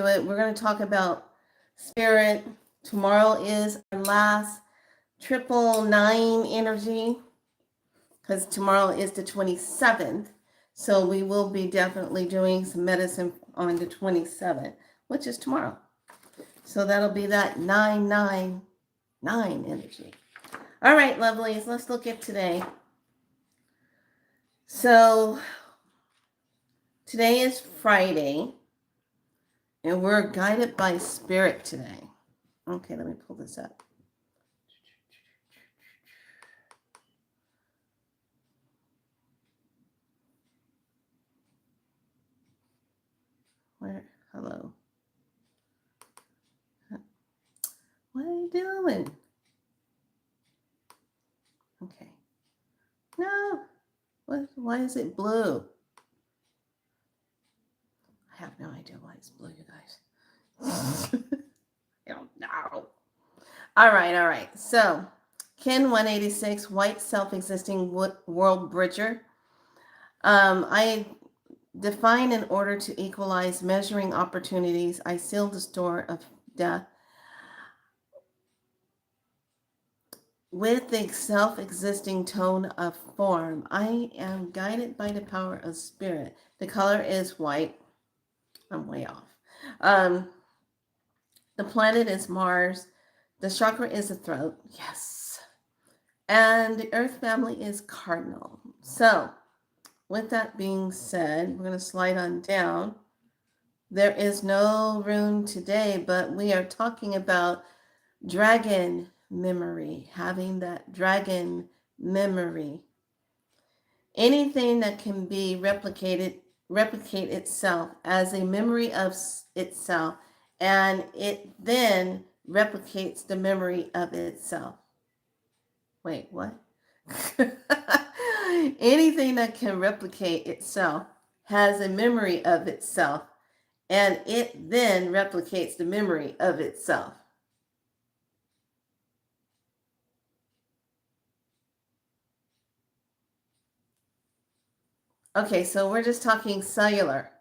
it. We're going to talk about spirit. Tomorrow is our last 999 energy because tomorrow is the 27th. So we will be definitely doing some medicine on the 27th, which is tomorrow. So that'll be that 999 energy. All right, lovelies, let's look at today. So today is Friday, and we're guided by spirit today. Okay, let me pull this up. Where? Hello. What are you doing? Okay. No. What? Why is it blue? I have no idea why it's blue, you guys. I don't know. All right. So, Ken 186, white self-existing world bridger. I define in order to equalize measuring opportunities. I seal the store of death with the self-existing tone of form. I am guided by the power of spirit. The color is white. I'm way off. The planet is Mars. The chakra is the throat. Yes. And the earth family is cardinal. So, with that being said, we're going to slide on down. There is no rune today, but we are talking about dragon memory, having that dragon memory. Anything that can be replicate itself as a memory of itself, and it then replicates the memory of itself. Wait, what? Anything that can replicate itself has a memory of itself, and it then replicates the memory of itself. Okay, so we're just talking cellular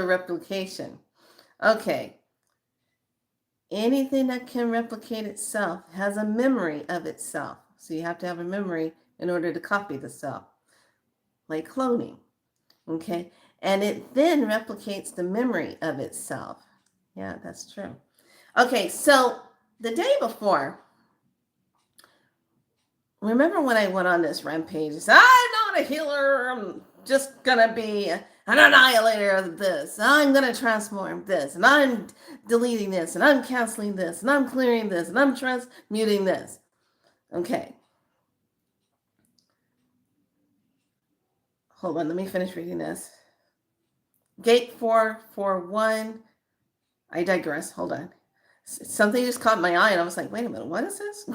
replication. Okay. Anything that can replicate itself has a memory of itself. So you have to have a memory in order to copy the self, like cloning. Okay. And it then replicates the memory of itself. Yeah, that's true. Okay, so the day before, remember when I went on this rampage? I'm not a healer. I'm just going to be an annihilator of this. I'm going to transform this. And I'm deleting this. And I'm canceling this. And I'm clearing this. And I'm transmuting this. Okay. Hold on. Let me finish reading this. Gate 441. I digress. Hold on. Something just caught my eye. And I was like, wait a minute. What is this?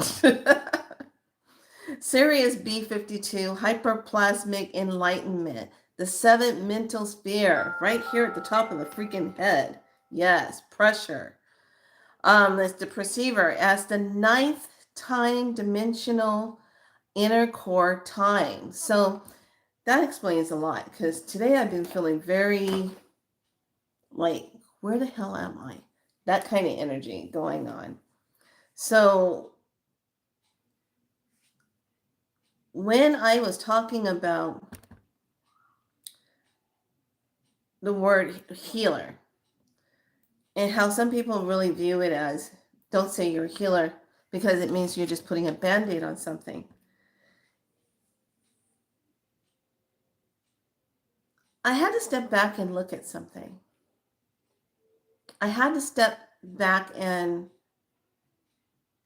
Sirius B52, hyperplasmic enlightenment, the seventh mental sphere, right here at the top of the freaking head. Yes, pressure. It's the perceiver as the ninth time dimensional inner core time. So that explains a lot because today I've been feeling very like, where the hell am I? That kind of energy going on. So when I was talking about the word healer and how some people really view it as, don't say you're a healer because it means you're just putting a band-aid on something. I had to step back and look at something. I had to step back and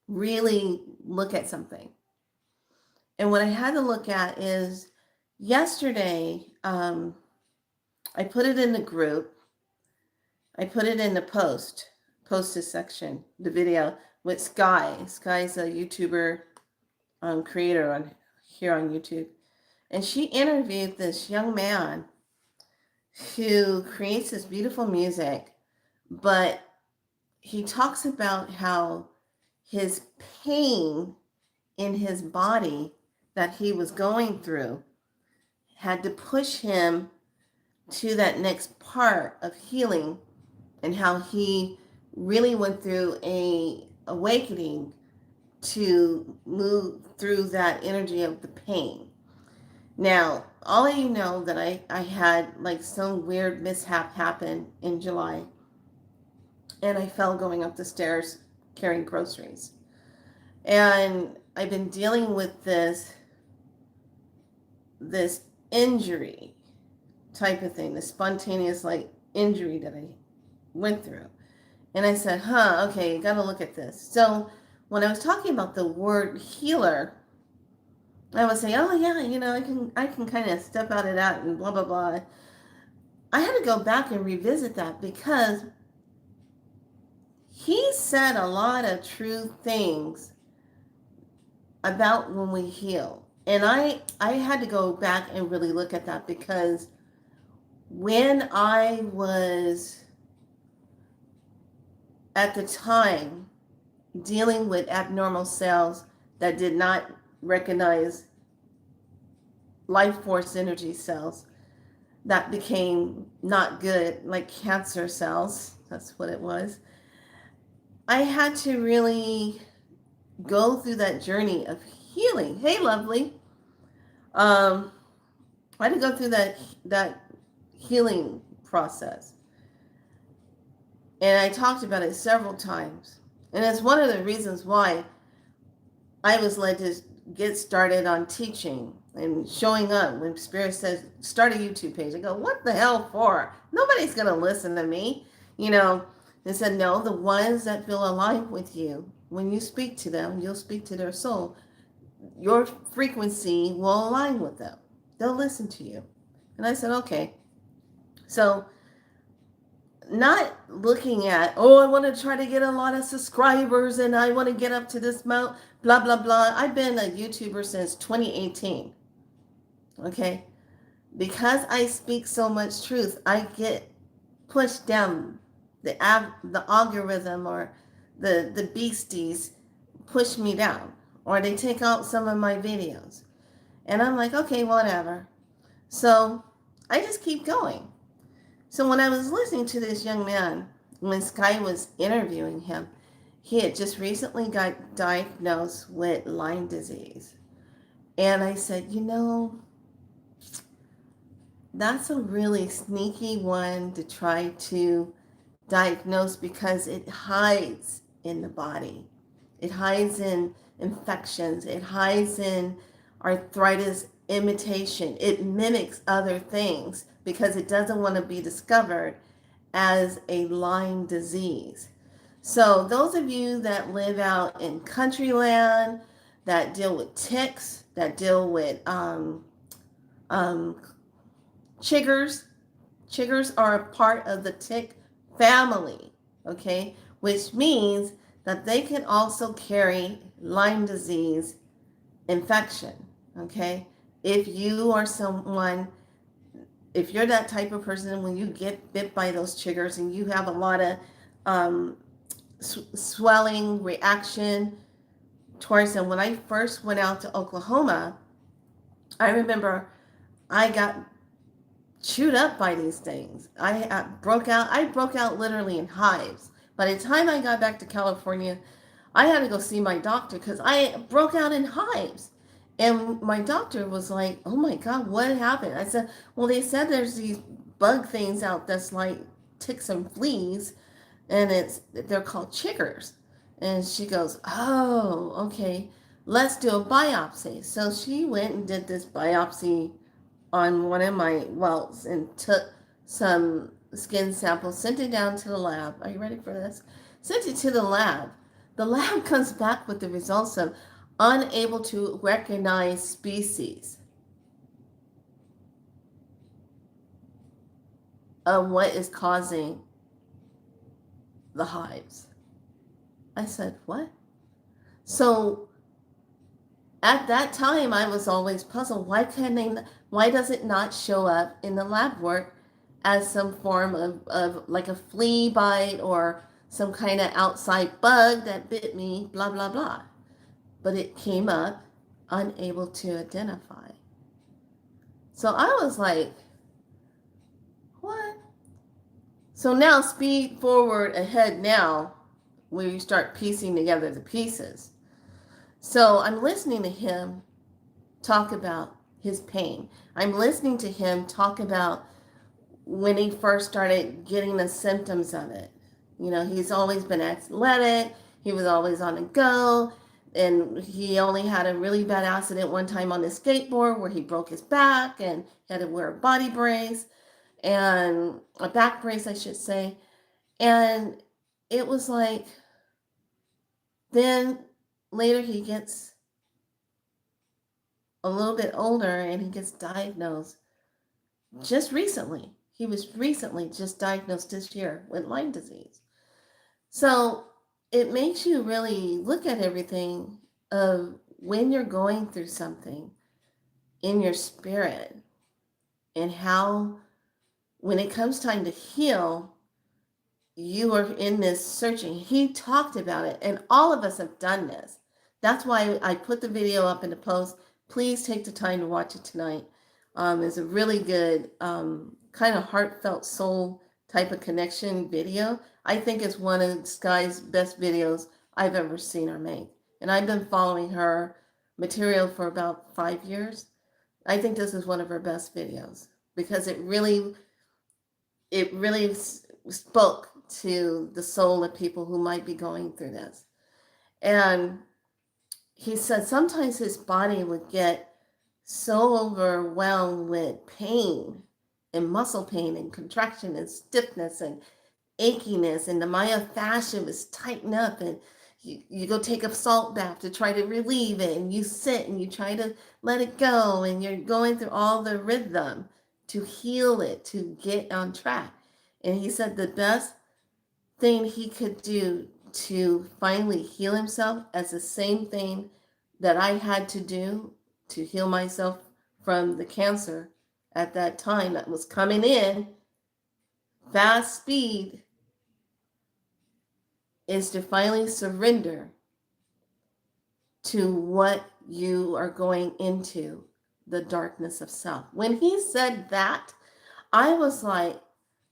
really look at something. And what I had to look at is yesterday, I put it in the group. I put it in the posted section, the video with Sky. Sky's a YouTuber creator here on YouTube. And she interviewed this young man who creates this beautiful music, but he talks about how his pain in his body that he was going through had to push him to that next part of healing and how he really went through a awakening to move through that energy of the pain. Now, all of you know that I had like some weird mishap happen in July, and I fell going up the stairs carrying groceries. And I've been dealing with this injury type of thing, this spontaneous like injury that I went through. And I said, okay, you got to look at this. So when I was talking about the word healer, I was saying, oh yeah, I can kind of step out of that and blah blah blah. I had to go back and revisit that because he said a lot of true things about when we heal. And I had to go back and really look at that because when I was at the time dealing with abnormal cells that did not recognize life force energy cells that became not good, like cancer cells, that's what it was. I had to really go through that journey of healing. Hey, lovely. I had to go through that healing process. And I talked about it several times. And it's one of the reasons why I was led to get started on teaching and showing up. When Spirit says, start a YouTube page, I go, what the hell for? Nobody's going to listen to me. They said, no, the ones that feel aligned with you, when you speak to them, you'll speak to their soul. Your frequency will align with them. They'll listen to you. And I said, okay. So not looking at, I want to try to get a lot of subscribers and I want to get up to this amount, blah, blah, blah. I've been a YouTuber since 2018. Okay? Because I speak so much truth, I get pushed down. The algorithm or the beasties push me down, or they take out some of my videos. And I'm like, okay, whatever. So I just keep going. So when I was listening to this young man, when Sky was interviewing him, he had just recently got diagnosed with Lyme disease. And I said, that's a really sneaky one to try to diagnose because it hides in the body. It hides in infections. It hides in arthritis imitation. It mimics other things because it doesn't want to be discovered as a Lyme disease. So those of you that live out in country land, that deal with ticks, that deal with chiggers. Chiggers are a part of the tick family, okay? Which means that they can also carry Lyme disease infection, okay? If you are someone, if you're that type of person, when you get bit by those chiggers and you have a lot of swelling reaction towards them. When I first went out to Oklahoma, I remember I got chewed up by these things. I broke out literally in hives. By the time I got back to California, I had to go see my doctor because I broke out in hives. And my doctor was like, oh my God, what happened? I said, well, they said there's these bug things out that's like ticks and fleas, and they're called chiggers. And she goes, oh, okay, let's do a biopsy. So she went and did this biopsy on one of my welts and took some skin samples, sent it down to the lab. Are you ready for this? Sent it to the lab. The lab comes back with the results of unable to recognize species of what is causing the hives. I said, what? So at that time, I was always puzzled. Why does it not show up in the lab work as some form of like a flea bite or some kind of outside bug that bit me, blah, blah, blah. But it came up unable to identify. So I was like, So now speed forward ahead now, where you start piecing together the pieces. So I'm listening to him talk about his pain. I'm listening to him talk about when he first started getting the symptoms of it. You know, he's always been athletic, he was always on the go, and he only had a really bad accident one time on his skateboard where he broke his back and had to wear a body brace and a back brace, I should say. And it was like, then later he gets a little bit older and he gets diagnosed just recently. He was recently just diagnosed this year with Lyme disease. So it makes you really look at everything of when you're going through something in your spirit and how when it comes time to heal, you are in this searching. He talked about it, and all of us have done this. That's why I put the video up in the post. Please take the time to watch it tonight. It's a really good kind of heartfelt soul type of connection video. I think it's one of Sky's best videos I've ever seen her make. And I've been following her material for about 5 years. I think this is one of her best videos because it really spoke to the soul of people who might be going through this. And he said sometimes his body would get so overwhelmed with pain and muscle pain and contraction and stiffness and achiness, and the myofascia was tightened up, and you go take a salt bath to try to relieve it, and you sit and you try to let it go, and you're going through all the rhythm to heal it, to get on track. And he said the best thing he could do to finally heal himself as the same thing that I had to do to heal myself from the cancer at that time that was coming in fast speed is to finally surrender to what you are going into, the darkness of self. When he said that, I was like,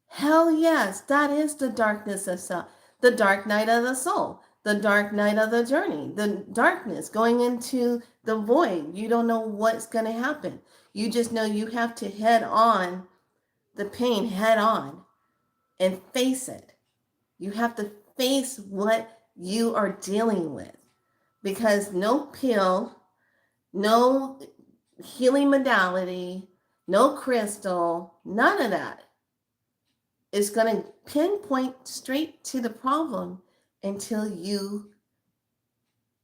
hell yes, that is the darkness of self, the dark night of the soul, the dark night of the journey, the darkness going into the void. You don't know what's going to happen. You just know you have to head on the pain head on and face it. You have to face what you are dealing with because no pill, no healing modality, no crystal, none of that is going to pinpoint straight to the problem until you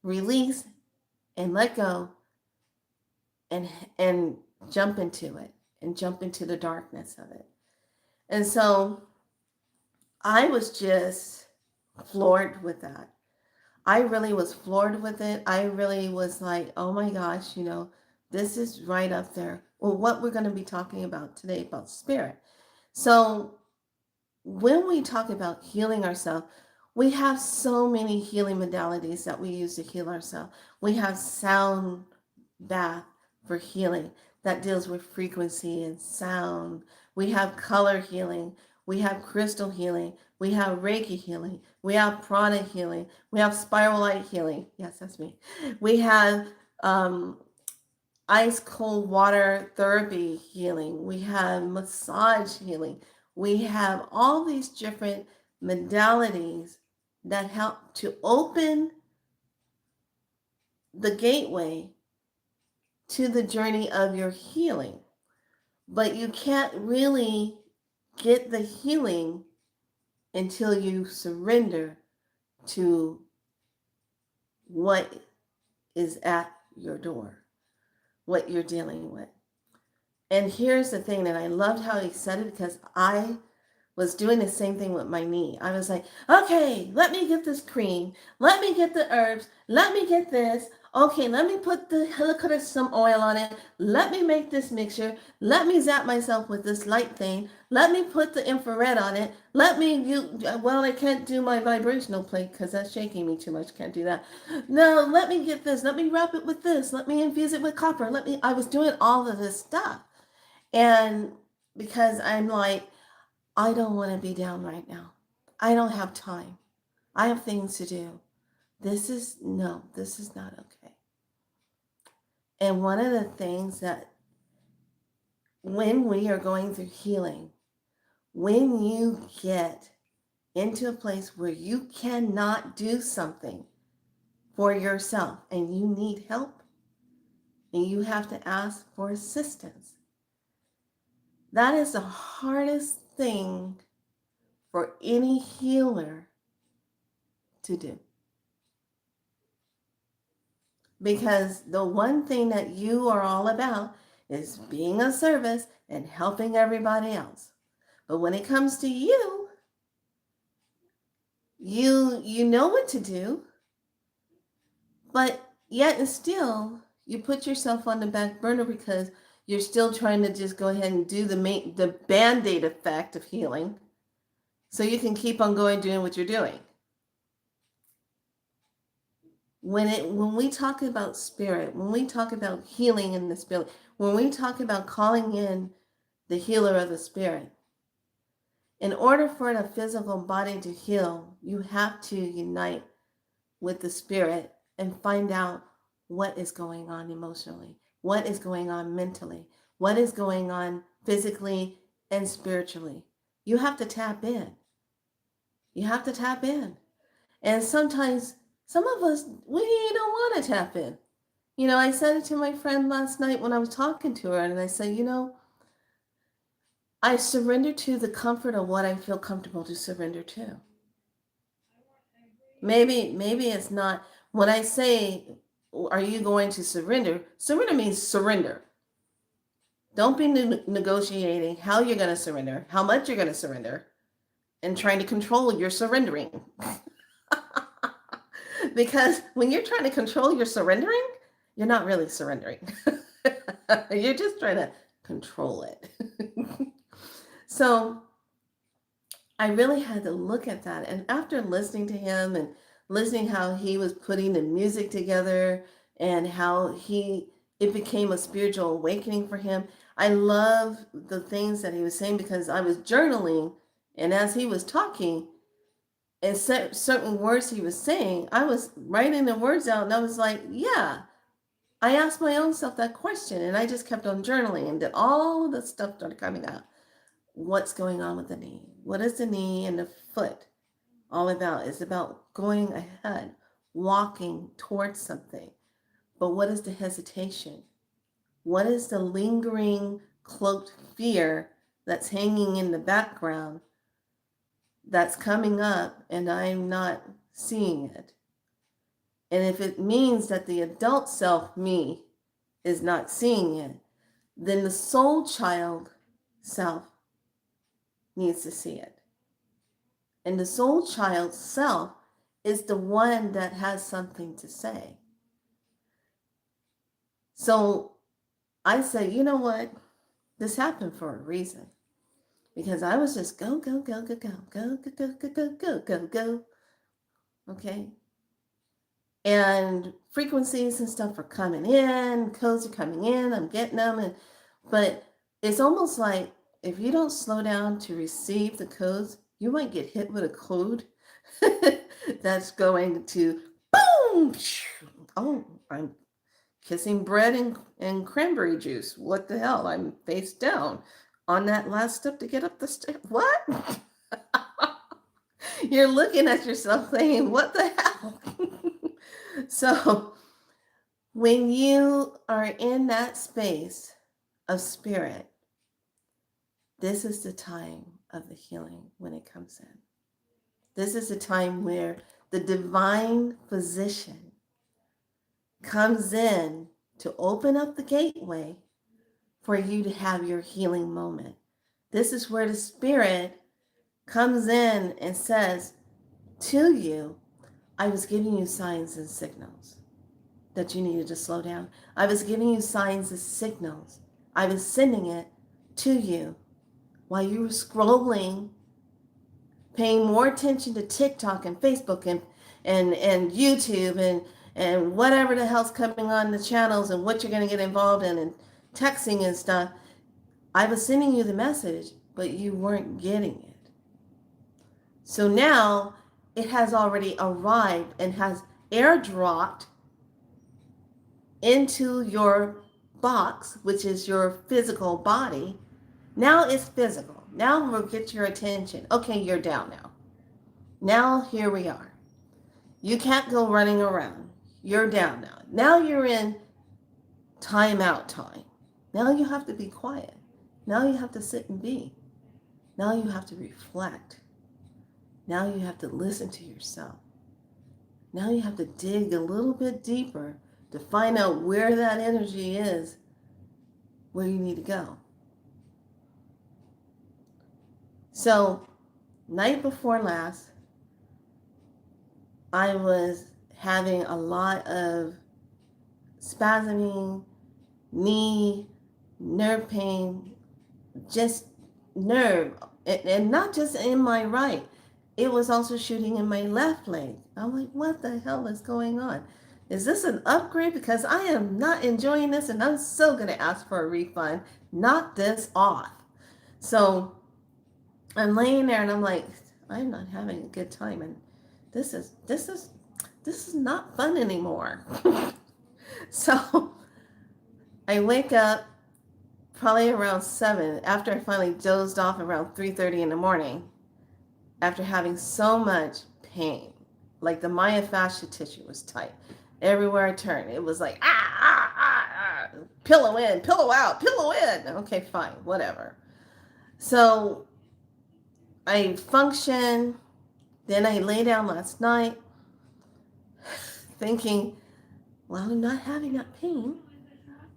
release and let go and jump into it and jump into the darkness of it. And so I was just floored with that. I really was floored with it. I really was like, oh my gosh, this is right up there. Well, what we're going to be talking about today about spirit. So when we talk about healing ourselves, we have so many healing modalities that we use to heal ourselves. We have sound bath for healing that deals with frequency and sound. We have color healing. We have crystal healing. We have Reiki healing. We have prana healing. We have spiral light healing. Yes, that's me. We have ice cold water therapy healing. We have massage healing. We have all these different modalities that help to open the gateway to the journey of your healing. But you can't really get the healing until you surrender to what is at your door, what you're dealing with. And here's the thing, and I loved how he said it because I was doing the same thing with my knee. I was like, okay, let me get this cream. Let me get the herbs. Let me get this. Okay, let me put some oil on it. Let me make this mixture. Let me zap myself with this light thing. Let me put the infrared on it. I can't do my vibrational plate because that's shaking me too much. Can't do that. No, let me get this. Let me wrap it with this. Let me infuse it with copper. I was doing all of this stuff. And because I'm like, I don't want to be down right now. I don't have time. I have things to do. This is not okay. And one of the things that when we are going through healing, when you get into a place where you cannot do something for yourself and you need help and you have to ask for assistance, that is the hardest thing for any healer to do. Because the one thing that you are all about is being of service and helping everybody else. But when it comes to you, you know what to do, but yet and still you put yourself on the back burner because you're still trying to just go ahead and do the band-aid effect of healing so you can keep on going doing what you're doing. When we talk about spirit, when we talk about healing in the spirit, when we talk about calling in the healer of the spirit, in order for the physical body to heal, you have to unite with the spirit and find out what is going on emotionally, what is going on mentally, what is going on physically and spiritually. You have to tap in. You have to tap in. And sometimes some of us, we don't want to tap in. I said it to my friend last night when I was talking to her, and I said, I surrender to the comfort of what I feel comfortable to surrender to. Maybe it's not when I say, are you going to surrender? Surrender means surrender. Don't be negotiating how you're going to surrender, how much you're going to surrender, and trying to control your surrendering. Because when you're trying to control your surrendering, you're not really surrendering. You're just trying to control it. So I really had to look at that. And after listening to him and listening how he was putting the music together and how it became a spiritual awakening for him, I love the things that he was saying because I was journaling, and as he was talking and certain words he was saying, I was writing the words out, and I was like, yeah. I asked my own self that question, and I just kept on journaling, and then all of the stuff started coming out. What's going on with the knee? What is the knee and the foot all about? It's about going ahead, walking towards something. But what is the hesitation? What is the lingering, cloaked fear that's hanging in the background that's coming up and I'm not seeing it? And if it means that the adult self, me, is not seeing it, then the soul child self needs to see it. And the soul child self is the one that has something to say. So I say, you know what? This happened for a reason. Because I was just go, go, go, go, go, go, go, go, go, go, go, go, go. Okay. And frequencies and stuff are coming in, codes are coming in, I'm getting them. But it's almost like if you don't slow down to receive the codes, you might get hit with a code that's going to boom. Oh, I'm kissing bread and cranberry juice. What the hell? I'm face down on that last step to get up the stairs. What? You're looking at yourself saying, what the hell? So when you are in that space of spirit, this is the time of the healing when it comes in. This is the time where the divine physician comes in to open up the gateway for you to have your healing moment. This is where the spirit comes in and says to you, I was giving you signs and signals that you needed to slow down. I was giving you signs and signals. I was sending it to you while you were scrolling, paying more attention to TikTok and Facebook and YouTube and whatever the hell's coming on the channels and what you're going to get involved in and texting and stuff. I was sending you the message but you weren't getting it. So now it has already arrived and has airdropped into your box, which is your physical body. Now it's physical. Now we'll get your attention. Okay, you're down now. Now here we are. You can't go running around. You're down now. Now you're in timeout time. Now you have to be quiet. Now you have to sit and be. Now you have to reflect. Now you have to listen to yourself. Now you have to dig a little bit deeper to find out where that energy is, where you need to go. So, night before last, I was having a lot of spasming, knee, nerve pain, just nerve, and not just in my right. It was also shooting in my left leg. I'm like, what the hell is going on? Is this an upgrade? Because I am not enjoying this and I'm so going to ask for a refund. Knock this off. So I'm laying there and I'm like, I'm not having a good time, and this is not fun anymore. So I wake up probably around 7 after I finally dozed off around 3:30 in the morning after having so much pain. Like the myofascial tissue was tight. Everywhere I turned, it was like, pillow in, pillow out, pillow in. Okay, fine, whatever. So I function. Then I lay down last night thinking, well, I'm not having that pain.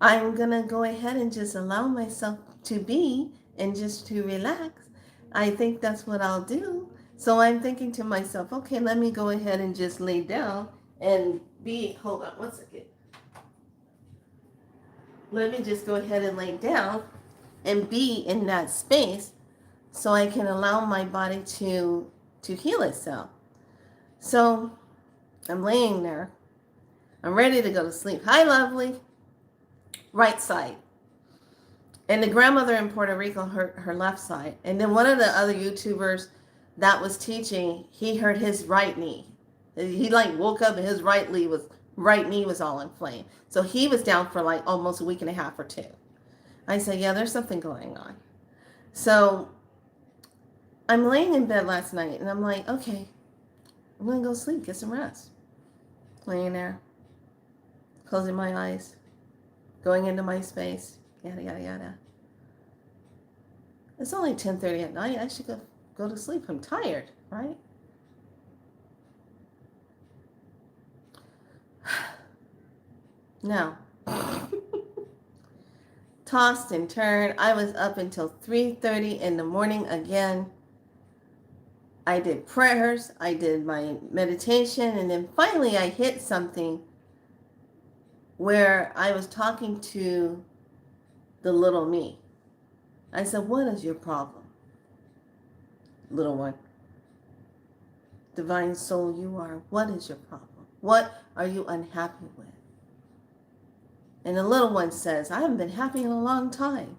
I'm going to go ahead and just allow myself to be and just to relax. I think that's what I'll do. So I'm thinking to myself, okay, let me go ahead and just lay down and be, hold on one second. Let me just go ahead and lay down and be in that space so I can allow my body to heal itself. So I'm laying there. I'm ready to go to sleep. Hi, lovely. Right side. And the grandmother in Puerto Rico hurt her left side. And then one of the other YouTubers that was teaching, he hurt his right knee. He like woke up and his right knee was all inflamed. So he was down for like almost a week and a half or two. I said, yeah, there's something going on. So I'm laying in bed last night and I'm like, okay, I'm going to go sleep, get some rest. Laying there, closing my eyes, going into my space, yada, yada, yada. It's only 10:30 at night. I should go to sleep. I'm tired, right? Now, tossed and turned. I was up until 3:30 in the morning again. I did prayers, I did my meditation, and then finally I hit something where I was talking to the little me. I said, what is your problem, little one? Divine soul you are, what is your problem? What are you unhappy with? And the little one says, I haven't been happy in a long time.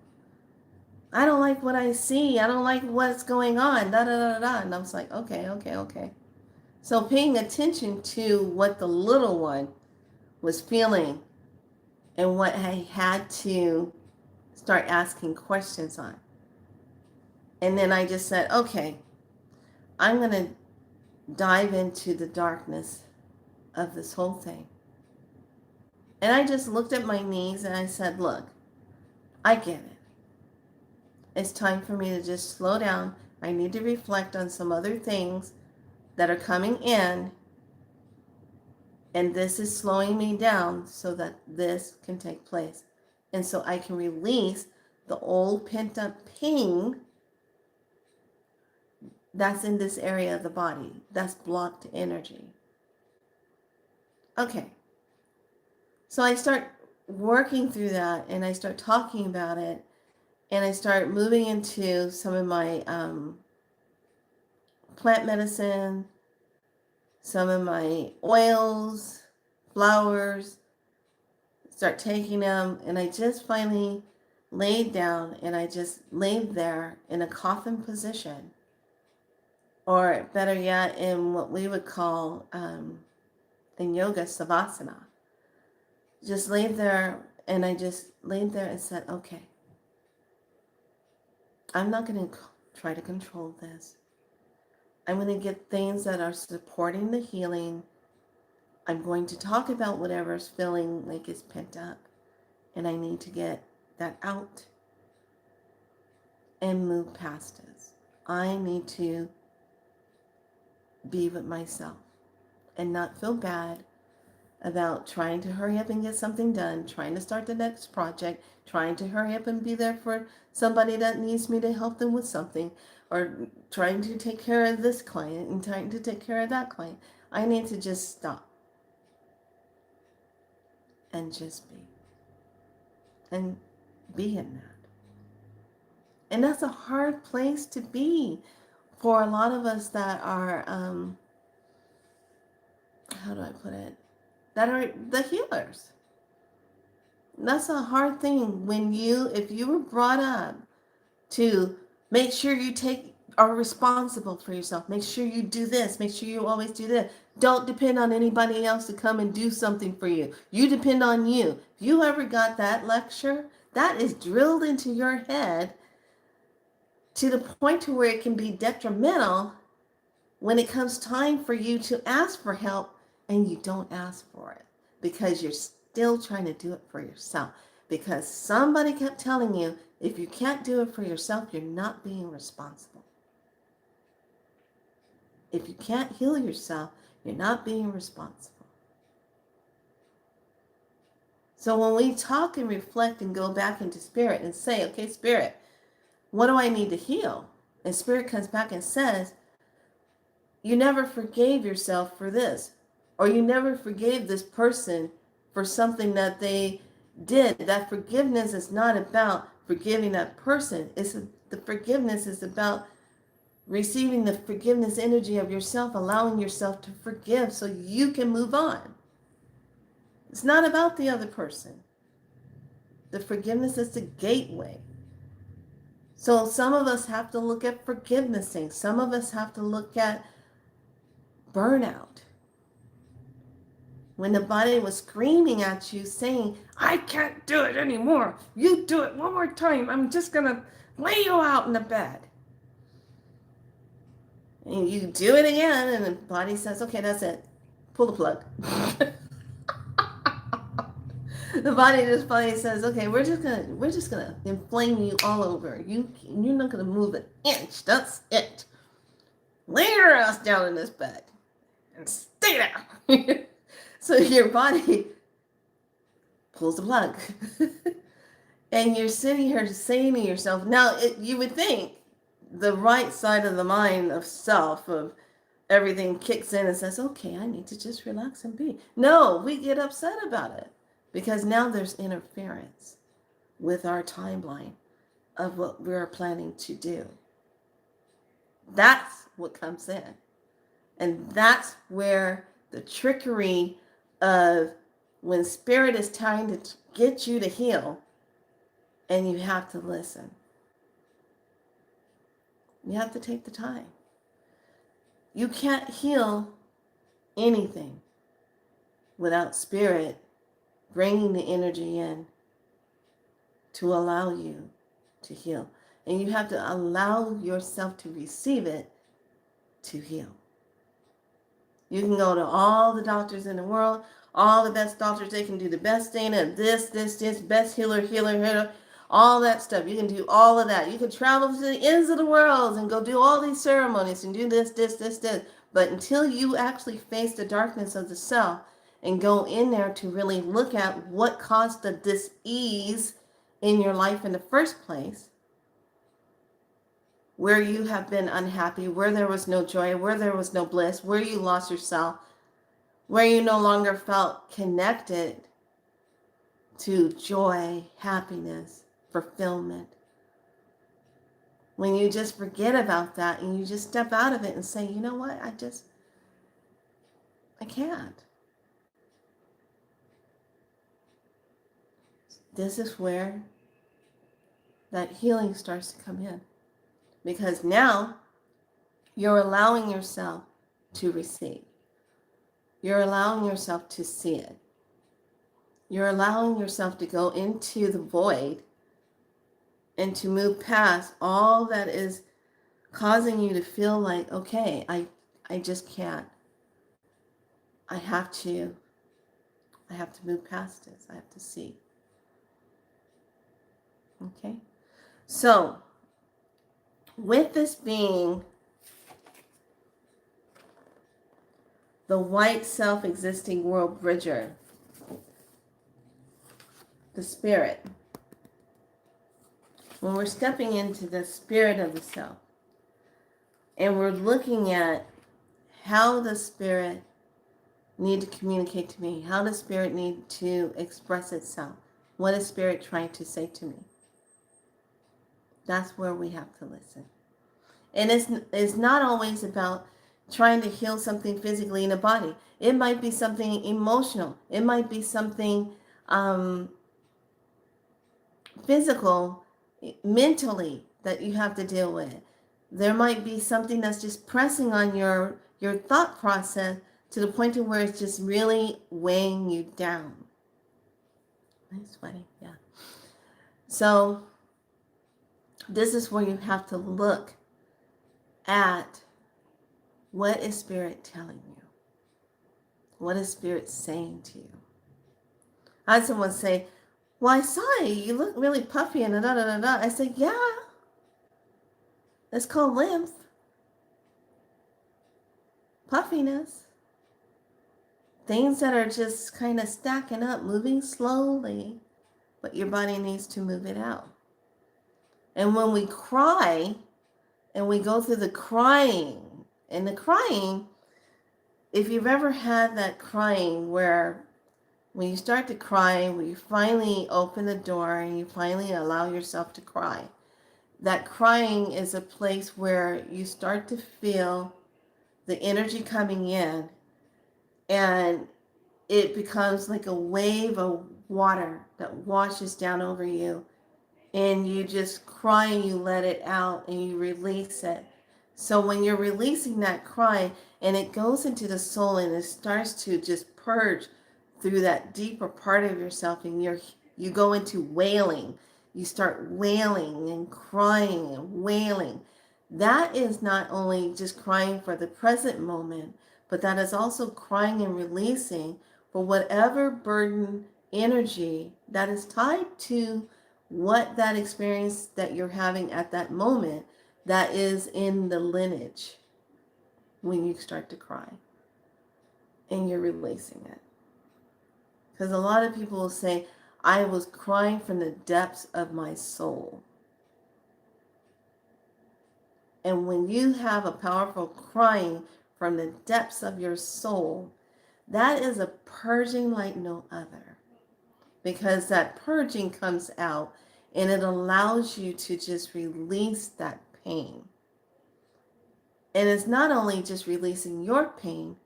I don't like what I see. I don't like what's going on. Da, da, da, da. And I was like, okay. So paying attention to what the little one was feeling and what I had to start asking questions on. And then I just said, okay, I'm going to dive into the darkness of this whole thing. And I just looked at my knees and I said, look, I get it. It's time for me to just slow down. I need to reflect on some other things that are coming in. And this is slowing me down so that this can take place. And so I can release the old pent up pain that's in this area of the body. That's blocked energy. Okay. So I start working through that and I start talking about it. And I start moving into some of my plant medicine, some of my oils, flowers, start taking them. And I just finally laid down and I just laid there in a coffin position, or better yet, in what we would call in yoga, savasana. Just laid there, and I just laid there and said, okay, I'm not going to try to control this. I'm going to get things that are supporting the healing. I'm going to talk about whatever's feeling like is pent up, and I need to get that out and move past it. I need to be with myself and not feel bad about trying to hurry up and get something done, trying to start the next project, trying to hurry up and be there for somebody that needs me to help them with something, or trying to take care of this client and trying to take care of that client. I need to just stop and just be and be in that. And that's a hard place to be for a lot of us that are, how do I put it? That are the healers. That's a hard thing when if you were brought up to make sure you are responsible for yourself. Make sure you do this. Make sure you always do this. Don't depend on anybody else to come and do something for you. You depend on you. If you ever got that lecture, that is drilled into your head to the point to where it can be detrimental when it comes time for you to ask for help and you don't ask for it because you're still trying to do it for yourself. Because somebody kept telling you, if you can't do it for yourself, you're not being responsible. If you can't heal yourself, you're not being responsible. So when we talk and reflect and go back into spirit and say, okay, spirit, what do I need to heal? And spirit comes back and says, you never forgave yourself for this, or you never forgave this person for something that they did. That forgiveness is not about forgiving that person. The forgiveness is about receiving the forgiveness energy of yourself, allowing yourself to forgive so you can move on. It's not about the other person. The forgiveness is the gateway. So some of us have to look at forgiveness things. Some of us have to look at burnout. When the body was screaming at you saying, I can't do it anymore. You do it one more time. I'm just going to lay you out in the bed. And you do it again, and the body says, okay, that's it. Pull the plug. The body just finally says, okay, we're just gonna inflame you all over. You're not gonna move an inch. That's it. Lay your ass down in this bed and stay there. So your body pulls the plug. And you're sitting here saying to yourself, now you would think the right side of the mind of self, of everything kicks in and says, okay, I need to just relax and be. No, we get upset about it because now there's interference with our timeline of what we're planning to do. That's what comes in. And that's where the trickery of when spirit is trying to get you to heal, and you have to listen. You have to take the time. You can't heal anything without spirit bringing the energy in to allow you to heal. And you have to allow yourself to receive it to heal. You can go to all the doctors in the world, all the best doctors, they can do the best thing, and this, best healer, all that stuff. You can do all of that. You can travel to the ends of the world and go do all these ceremonies and do this. But until you actually face the darkness of the self and go in there to really look at what caused the dis-ease in your life in the first place, where you have been unhappy, where there was no joy, where there was no bliss, where you lost yourself, where you no longer felt connected to joy, happiness, fulfillment. When you just forget about that and you just step out of it and say, you know what, I can't. This is where that healing starts to come in. Because now you're allowing yourself to receive. You're allowing yourself to see it. You're allowing yourself to go into the void and to move past all that is causing you to feel like, okay, I just can't. I have to move past this. I have to see. Okay? So, with this being the white self-existing world bridger, the spirit, when we're stepping into the spirit of the self, and we're looking at how the spirit need to communicate to me, how the spirit need to express itself, what is spirit trying to say to me, that's where we have to listen. And it's not always about trying to heal something physically in the body. It might be something emotional. It might be something physical, mentally, that you have to deal with. There might be something that's just pressing on your thought process to the point to where it's just really weighing you down. Nice sweating, yeah. So this is where you have to look at what is spirit telling you? What is spirit saying to you? I had someone say, well, I saw you. You look really puffy and da da da da. I said, yeah. It's called lymph. Puffiness. Things that are just kind of stacking up, moving slowly, but your body needs to move it out. And when we cry, and we go through the crying, and the crying, if you've ever had that crying where when you start to cry, when you finally open the door and you finally allow yourself to cry, that crying is a place where you start to feel the energy coming in, and it becomes like a wave of water that washes down over you, and you just cry and you let it out and you release it. So when you're releasing that cry and it goes into the soul and it starts to just purge through that deeper part of yourself, and you go into wailing. You start wailing and crying and wailing. That is not only just crying for the present moment, but that is also crying and releasing for whatever burden energy that is tied to what that experience that you're having at that moment that is in the lineage when you start to cry and you're releasing it. Because a lot of people will say, I was crying from the depths of my soul. And when you have a powerful crying from the depths of your soul, that is a purging like no other. Because that purging comes out and it allows you to just release that pain. And it's not only just releasing your pain,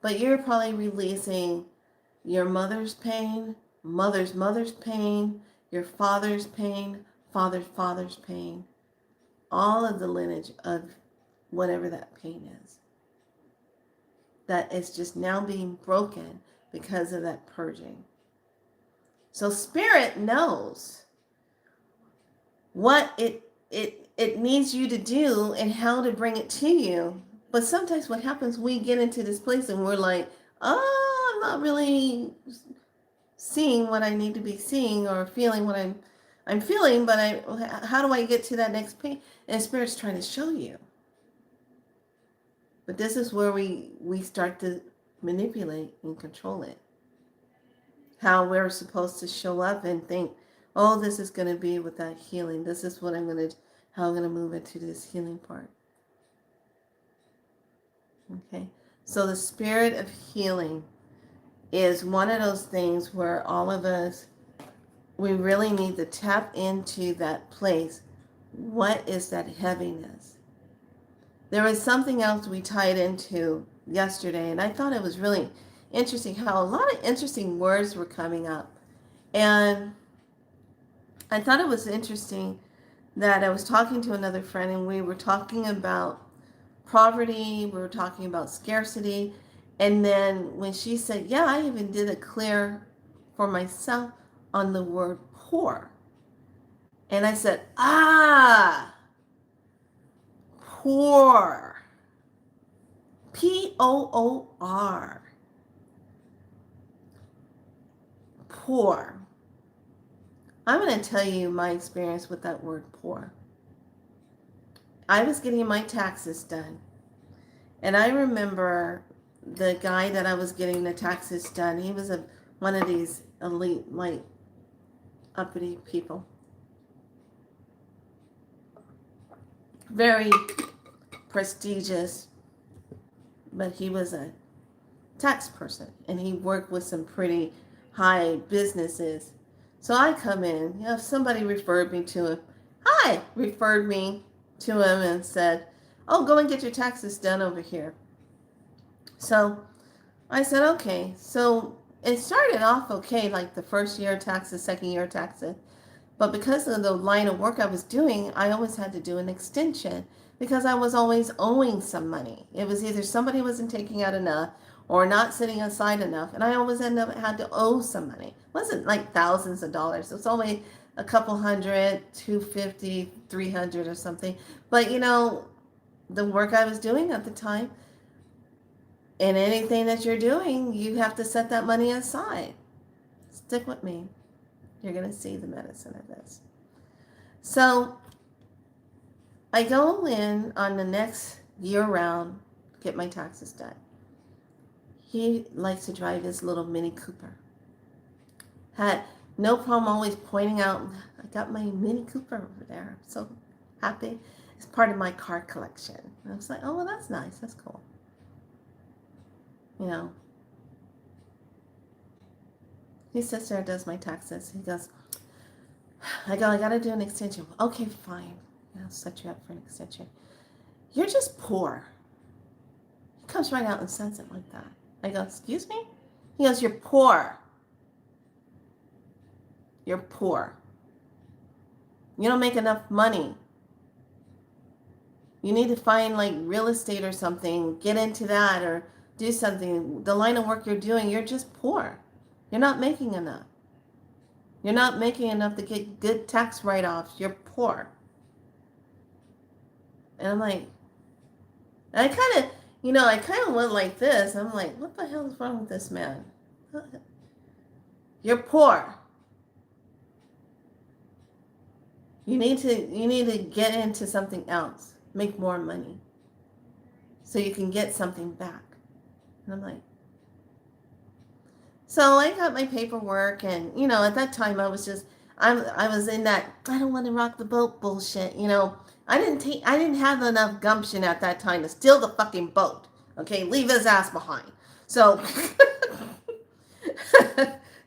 but you're probably releasing your mother's pain, mother's pain, your father's pain, father's pain, all of the lineage of whatever that pain is. That is just now being broken because of that purging. So spirit knows what it needs you to do and how to bring it to you. But sometimes what happens, we get into this place and we're like, oh, I'm not really seeing what I need to be seeing or feeling what I'm feeling, but how do I get to that next pain? And Spirit's trying to show you. But this is where we start to manipulate and control it. How we're supposed to show up and think, oh, this is going to be with that healing. This is what how I'm going to move into this healing part. Okay. So the spirit of healing is one of those things where all of us, we really need to tap into that place. What is that heaviness? There was something else we tied into yesterday, and I thought it was really interesting how a lot of interesting words were coming up. And I thought it was interesting that I was talking to another friend, and we were talking about poverty, we were talking about scarcity. And then when she said, yeah, I even did a clear for myself on the word poor. And I said, poor. Poor. Poor. I'm going to tell you my experience with that word poor. I was getting my taxes done. And I remember the guy that I was getting the taxes done, he was one of these elite, like, uppity people. Very prestigious, but he was a tax person, and he worked with some pretty high businesses. So I come in, if somebody referred me to him, referred me to him and said, oh, go and get your taxes done over here. So I said, okay. So it started off okay, like the first year taxes, second year taxes. But because of the line of work I was doing, I always had to do an extension because I was always owing some money. It was either somebody wasn't taking out enough or not setting aside enough. And I always had to owe some money. It wasn't like thousands of dollars. It was only a couple hundred, 250, 300 or something. But the work I was doing at the time, and anything that you're doing, you have to set that money aside. Stick with me. You're going to see the medicine of this. So I go in on the next year round, get my taxes done. He likes to drive his little Mini Cooper. Had no problem always pointing out, I got my Mini Cooper over there. I'm so happy. It's part of my car collection. And I was like, oh, well, that's nice. That's cool. He sits there and does my taxes. He goes, I got to do an extension. Okay, fine. I'll set you up for an extension. You're just poor. He comes right out and says it like that. I go, excuse me? He goes, you're poor. You're poor. You don't make enough money. You need to find like real estate or something, get into that or do something. The line of work you're doing, you're just poor. You're not making enough. You're not making enough to get good tax write-offs. You're poor. And I'm like, I kind of went like this. I'm like, what the hell is wrong with this man? You're poor. You need to get into something else, make more money, so you can get something back. And I'm like, so I got my paperwork, and at that time I was in that I don't want to rock the boat bullshit. I didn't have enough gumption at that time to steal the fucking boat. Okay, leave his ass behind. So,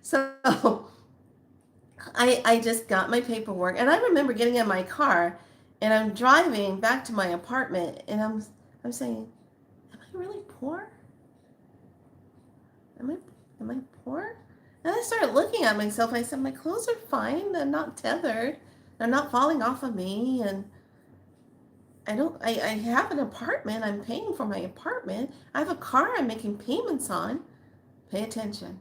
so I just got my paperwork, and I remember getting in my car, and I'm driving back to my apartment, and I'm saying, am I really poor? Am I poor? And I started looking at myself. I said, my clothes are fine. They're not tethered. They're not falling off of me, and I have an apartment. I'm paying for my apartment. I have a car I'm making payments on. Pay attention.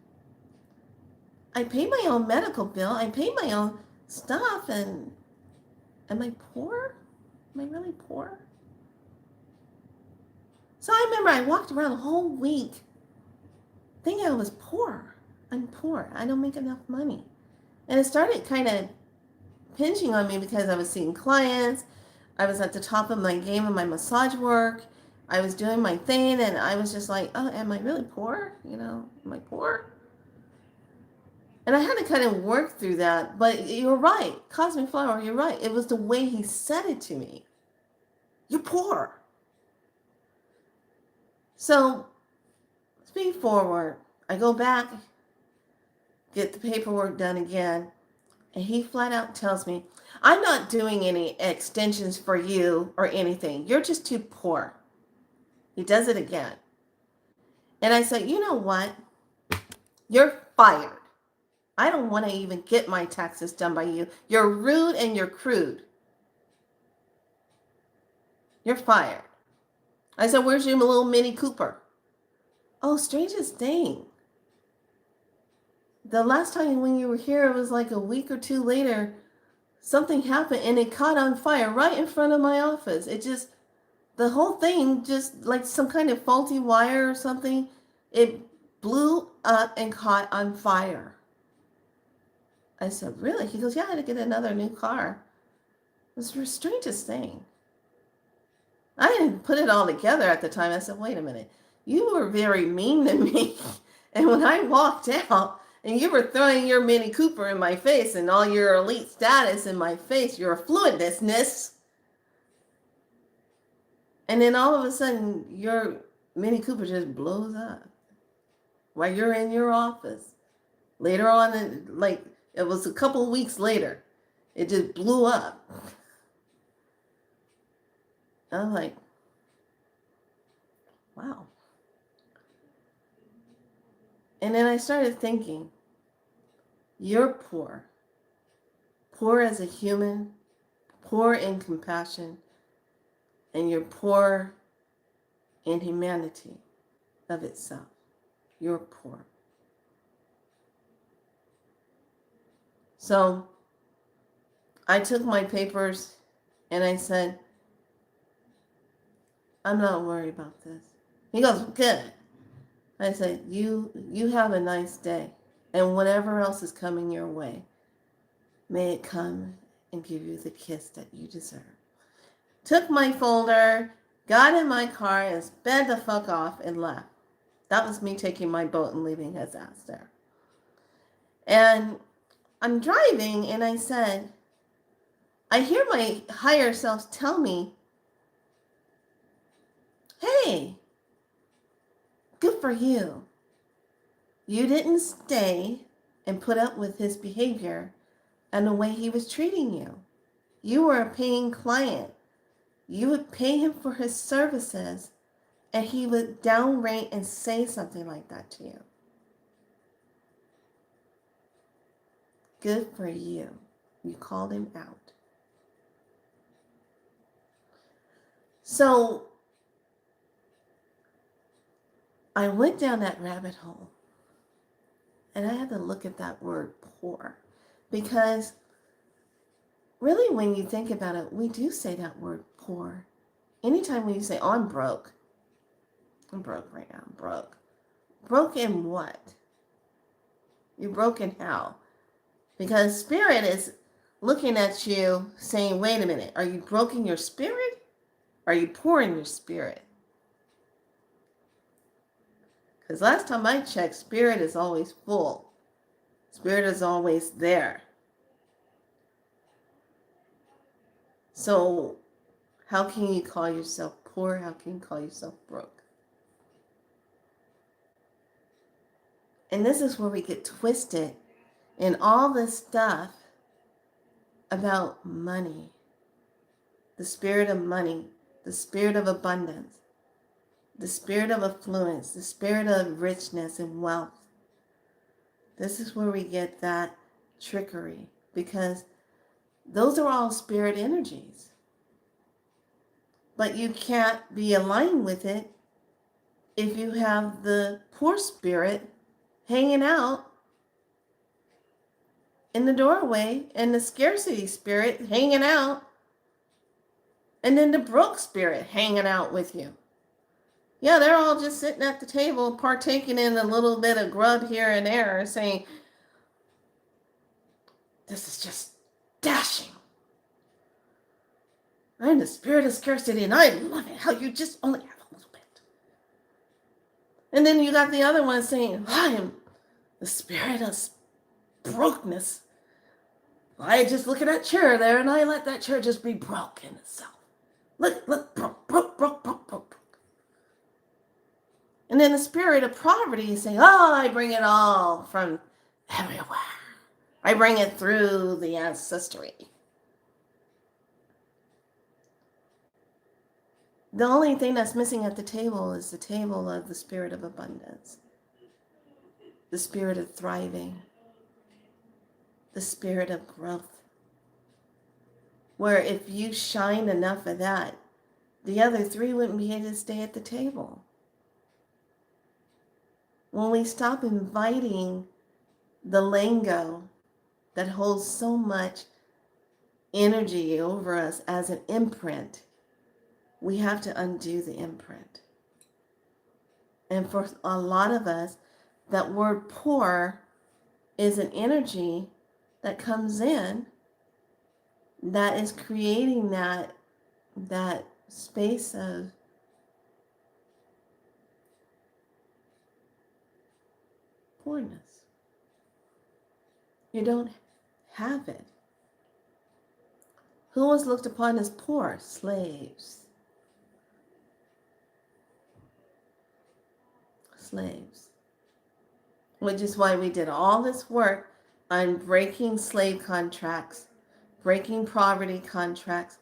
I pay my own medical bill. I pay my own stuff. And am I poor? Am I really poor? So I remember I walked around the whole week thinking I was poor. I'm poor. I don't make enough money. And it started kind of pinching on me because I was seeing clients. I was at the top of my game in my massage work. I was doing my thing, and I was just like, oh, am I really poor? Am I poor? And I had to kind of work through that. But you're right. Cosmic Flower, you're right. It was the way he said it to me. You're poor. So, speed forward. I go back, get the paperwork done again. And he flat out tells me, I'm not doing any extensions for you or anything. You're just too poor. He does it again. And I said, you know what? You're fired. I don't want to even get my taxes done by you. You're rude and you're crude. You're fired. I said, where's your little Mini Cooper? Oh, strangest thing. The last time when you were here, it was like a week or two later, something happened and it caught on fire right in front of my office. It just, the whole thing, just like some kind of faulty wire or something, it blew up and caught on fire. I said, really? He goes, yeah, I had to get another new car. It was the strangest thing. I didn't put it all together at the time. I said, wait a minute. You were very mean to me. And when I walked out and you were throwing your Mini Cooper in my face and all your elite status in my face, your fluidness, and then all of a sudden your Mini Cooper just blows up while you're in your office. Later on, like it was a couple of weeks later, it just blew up. I'm like, wow. And then I started thinking, you're poor. Poor as a human, poor in compassion, and you're poor in humanity of itself. You're poor. So I took my papers and I said, I'm not worried about this. He goes, good. I said, you have a nice day. And whatever else is coming your way, may it come and give you the kiss that you deserve. Took my folder, got in my car, and sped the fuck off and left. That was me taking my boat and leaving his ass there. And I'm driving, and I said, I hear my higher self tell me, hey, good for you. You didn't stay and put up with his behavior and the way he was treating you. You were a paying client. You would pay him for his services, and he would downrate and say something like that to you. Good for you. You called him out. So I went down that rabbit hole, and I had to look at that word poor, because really when you think about it, we do say that word poor. Anytime when you say, oh, I'm broke right now, I'm broke. Broke in what? You're broke in how? Because spirit is looking at you saying, wait a minute, are you broke in your spirit? Are you poor in your spirit? Because last time I checked, spirit is always full. Spirit is always there. So how can you call yourself poor? How can you call yourself broke? And this is where we get twisted in all this stuff about money, the spirit of money, the spirit of abundance, the spirit of affluence, the spirit of richness and wealth. This is where we get that trickery, because those are all spirit energies. But you can't be aligned with it if you have the poor spirit hanging out in the doorway and the scarcity spirit hanging out, and then the broke spirit hanging out with you. Yeah, they're all just sitting at the table partaking in a little bit of grub here and there, saying, this is just dashing. I'm the spirit of scarcity and I love it how you just only have a little bit. And then you got the other one saying, I am the spirit of brokenness. I just look at that chair there and I let that chair just be broke in itself. Look, broke. And then the spirit of poverty is saying, oh, I bring it all from everywhere. I bring it through the ancestry. The only thing that's missing at the table is the table of the spirit of abundance, the spirit of thriving, the spirit of growth. Where if you shine enough of that, the other three wouldn't be able to stay at the table. When we stop inviting the lingo that holds so much energy over us as an imprint, we have to undo the imprint. And for a lot of us, that word poor is an energy that comes in that is creating that space of poorness. You don't have it. Who was looked upon as poor? Slaves. Slaves. Which is why we did all this work on breaking slave contracts, breaking poverty contracts,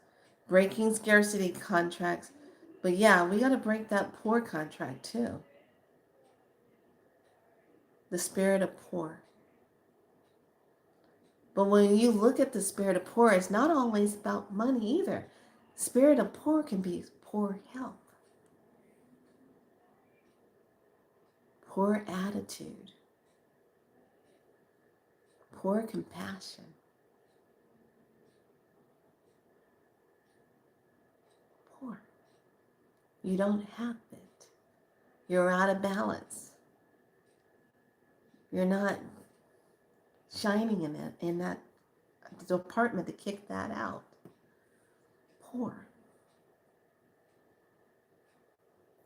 breaking scarcity contracts. But yeah, we got to break that poor contract too. The spirit of poor. But when you look at the spirit of poor, it's not always about money either. Spirit of poor can be poor health, poor attitude, poor compassion, poor. You don't have it. You're out of balance. You're not shining in that department to kick that out. Poor.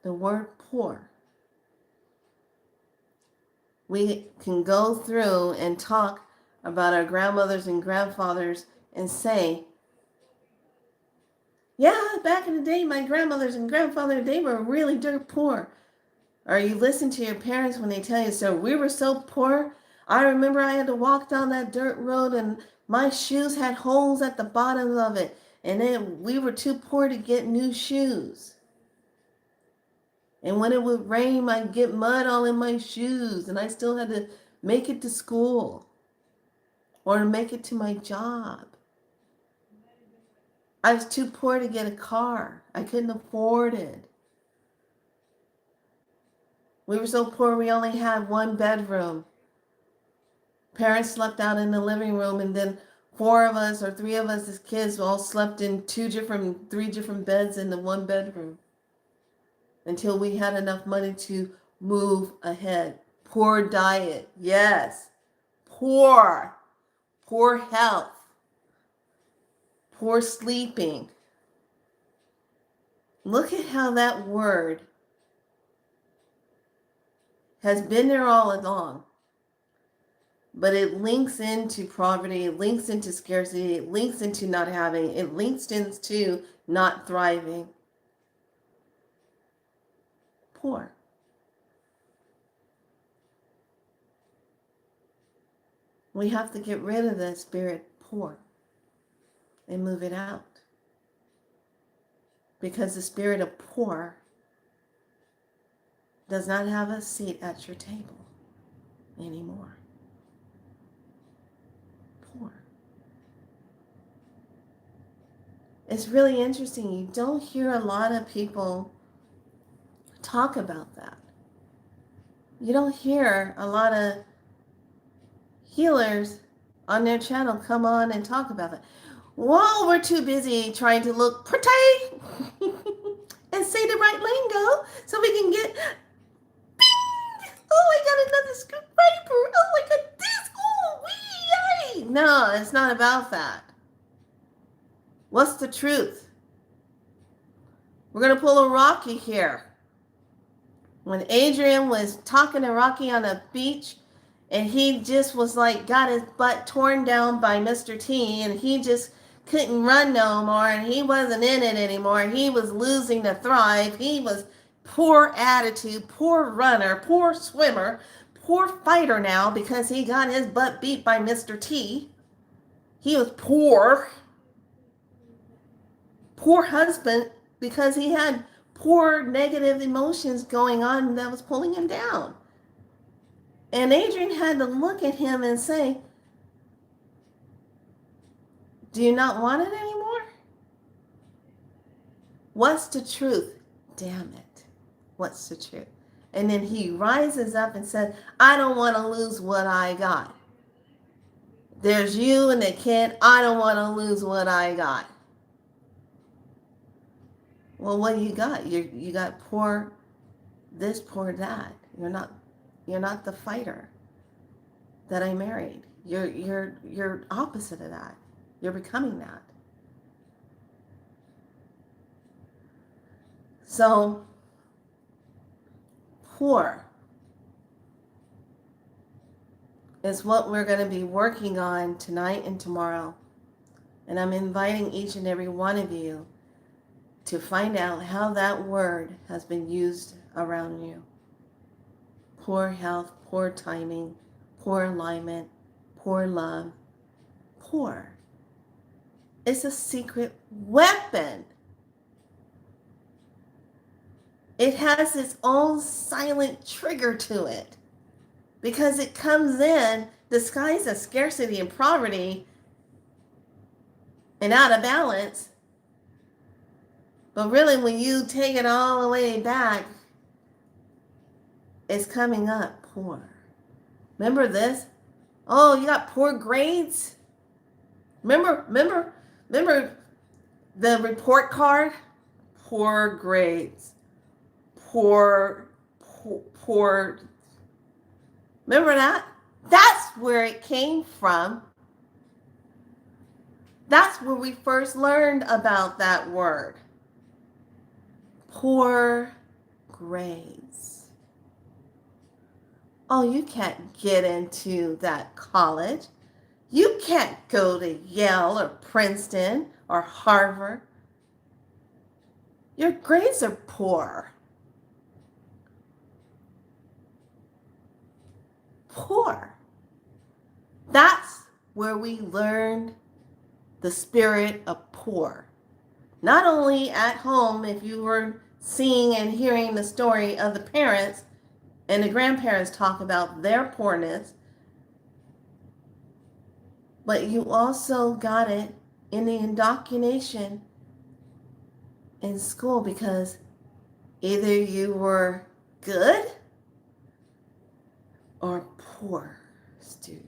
The word poor. We can go through and talk about our grandmothers and grandfathers and say, yeah, back in the day, my grandmothers and grandfathers, they were really dirt poor. Or you listen to your parents when they tell you, so we were so poor. I remember I had to walk down that dirt road and my shoes had holes at the bottom of it. And then we were too poor to get new shoes. And when it would rain, I'd get mud all in my shoes. And I still had to make it to school or to make it to my job. I was too poor to get a car. I couldn't afford it. We were so poor we only had one bedroom. Parents slept out in the living room, and then 4 of us or 3 of us as kids all slept in 3 different beds in the one bedroom until we had enough money to move ahead. Poor diet, yes. Poor health, poor sleeping. Look at how that word has been there all along. But it links into poverty, it links into scarcity, it links into not having, it links into not thriving. Poor. We have to get rid of that spirit poor and move it out. Because the spirit of poor does not have a seat at your table anymore. Poor. It's really interesting. You don't hear a lot of people talk about that. You don't hear a lot of healers on their channel come on and talk about that. Well, we're too busy trying to look pretty and say the right lingo so we can get, bing! Oh, I got another screwdriver. Oh, I got this. Oh, wee, yay. No, it's not about that. What's the truth? We're going to pull a Rocky here. When Adrian was talking to Rocky on a beach, and he just was like, got his butt torn down by Mr. T, and he just couldn't run no more, and he wasn't in it anymore. He was losing to thrive. He was poor attitude, poor runner, poor swimmer, poor fighter now because he got his butt beat by Mr. T. He was poor husband because he had poor negative emotions going on that was pulling him down. And Adrian had to look at him and say, do you not want it anymore? What's the truth? Damn it. What's the truth? And then he rises up and says, I don't want to lose what I got. There's you and the kid. I don't want to lose what I got. Well, what do you got? You got poor this, poor that. You're not the fighter that I married. You're opposite of that. You're becoming that. So poor is what we're going to be working on tonight and tomorrow. And I'm inviting each and every one of you to find out how that word has been used around you. Poor health, poor timing, poor alignment, poor love, poor. It's a secret weapon. It has its own silent trigger to it because it comes in disguised as scarcity and poverty and out of balance. But really, when you take it all the way back, it's coming up poor. Remember this? Oh, you got poor grades? Remember the report card? Poor grades. Poor. Remember that? That's where it came from. That's where we first learned about that word. Poor grades. Oh, you can't get into that college. You can't go to Yale or Princeton or Harvard. Your grades are poor. Poor. That's where we learned the spirit of poor. Not only at home, if you were seeing and hearing the story of the parents and the grandparents talk about their poorness, but you also got it in the indoctrination in school because either you were good or poor student.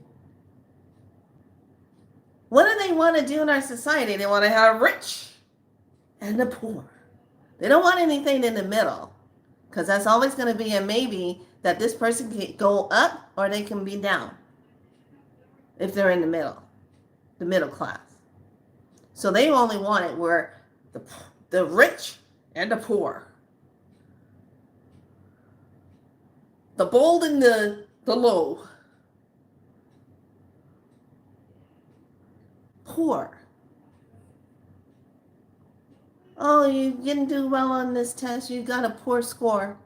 What do they want to do in our society? They want to have rich and the poor. They don't want anything in the middle because that's always going to be a maybe that this person can go up or they can be down if they're in the middle class. So they only want it where the rich and the poor, the bold and the low, poor. Oh, you didn't do well on this test. You got a poor score.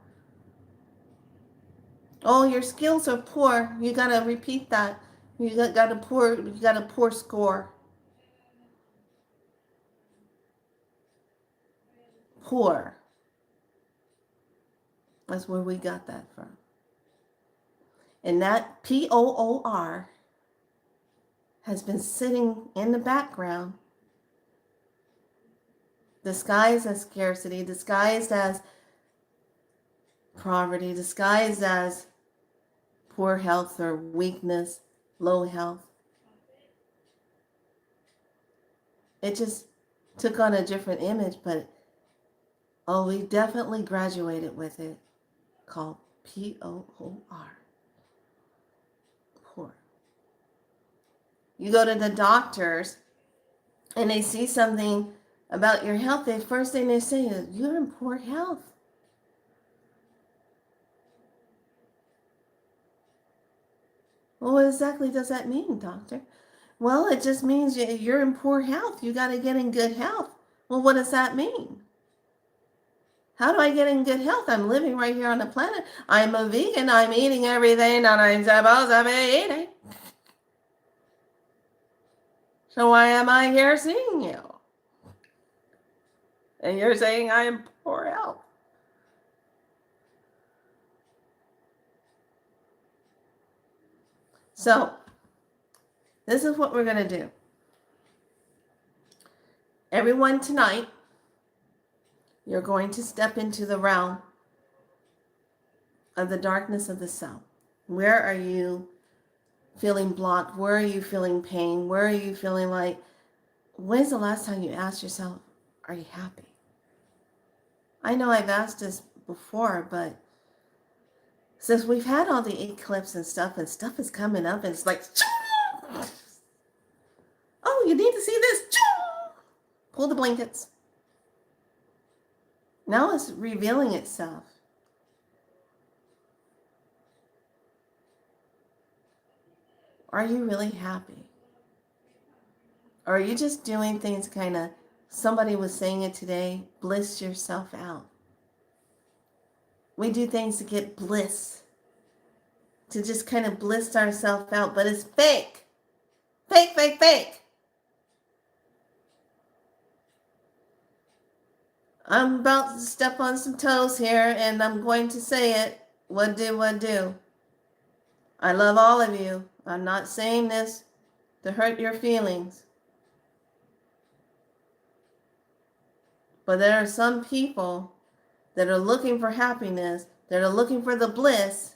Oh, your skills are poor. You got to repeat that. You got a poor score. Poor. That's where we got that from. And that POOR has been sitting in the background, disguised as scarcity, disguised as poverty, disguised as poor health or weakness, low health. It just took on a different image, but we definitely graduated with it, called POOR. Poor. You go to the doctors and they see something about your health, the first thing they say is, you're in poor health. Well, what exactly does that mean, doctor? Well, it just means you're in poor health. You got to get in good health. Well, what does that mean? How do I get in good health? I'm living right here on the planet. I'm a vegan. I'm eating everything that I'm supposed to be eating. So why am I here seeing you? And you're saying I am poor health. So, this is what we're going to do. Everyone tonight, You're going to step into the realm of the darkness of the self. Where are you feeling blocked? Where are you feeling pain? Where are you feeling like, when's the last time you asked yourself, are you happy? I know I've asked this before, but since we've had all the eclipse and stuff is coming up, and it's like, oh, you need to see this. Pull the blankets. Now it's revealing itself. Are you really happy? Or are you just doing things kind of, somebody was saying it today, bliss yourself out. We do things to get bliss, to just kind of bliss ourselves out, but it's fake. Fake, fake, fake. I'm about to step on some toes here, and I'm going to say it. What do? I love all of you. I'm not saying this to hurt your feelings. But there are some people that are looking for happiness, that are looking for the bliss,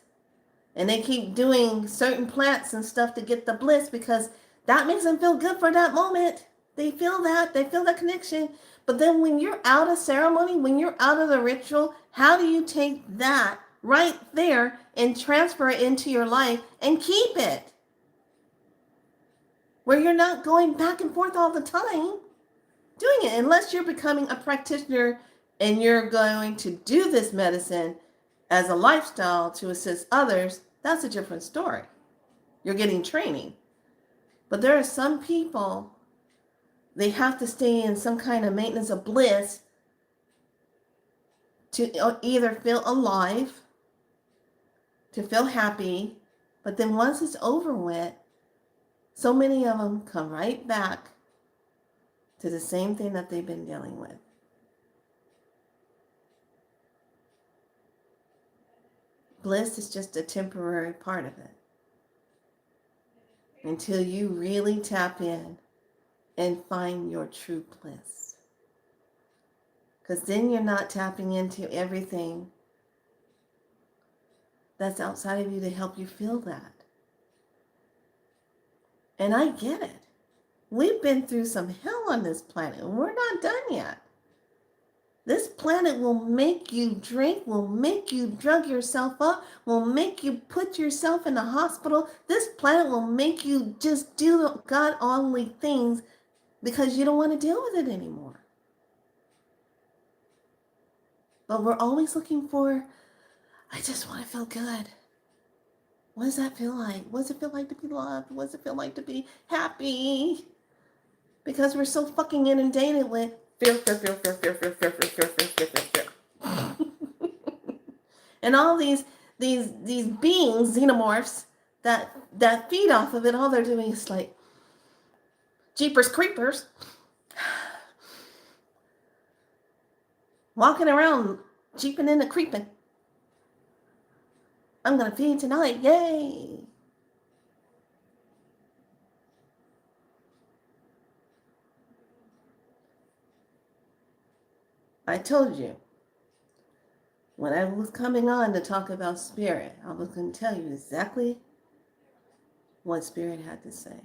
and they keep doing certain plants and stuff to get the bliss because that makes them feel good for that moment. They feel that connection. But then when you're out of ceremony, when you're out of the ritual, how do you take that right there and transfer it into your life and keep it? Where you're not going back and forth all the time doing it, unless you're becoming a practitioner and you're going to do this medicine as a lifestyle to assist others. That's a different story. You're getting training. But there are some people, they have to stay in some kind of maintenance of bliss to either feel alive, to feel happy, but then once it's over with, so many of them come right back to the same thing that they've been dealing with. Bliss is just a temporary part of it until you really tap in and find your true bliss. Because then you're not tapping into everything that's outside of you to help you feel that. And I get it. We've been through some hell on this planet, and we're not done yet. This planet will make you drink, will make you drug yourself up, will make you put yourself in a hospital. This planet will make you just do God-only things because you don't want to deal with it anymore. But we're always looking for, I just want to feel good. What does that feel like? What does it feel like to be loved? What does it feel like to be happy? Because we're so fucking inundated with fear. And all these beings, xenomorphs, that feed off of it, all they're doing is like, jeepers creepers, walking around, jeeping and creeping. I'm going to feed tonight, yay. I told you, when I was coming on to talk about spirit, I was going to tell you exactly what spirit had to say.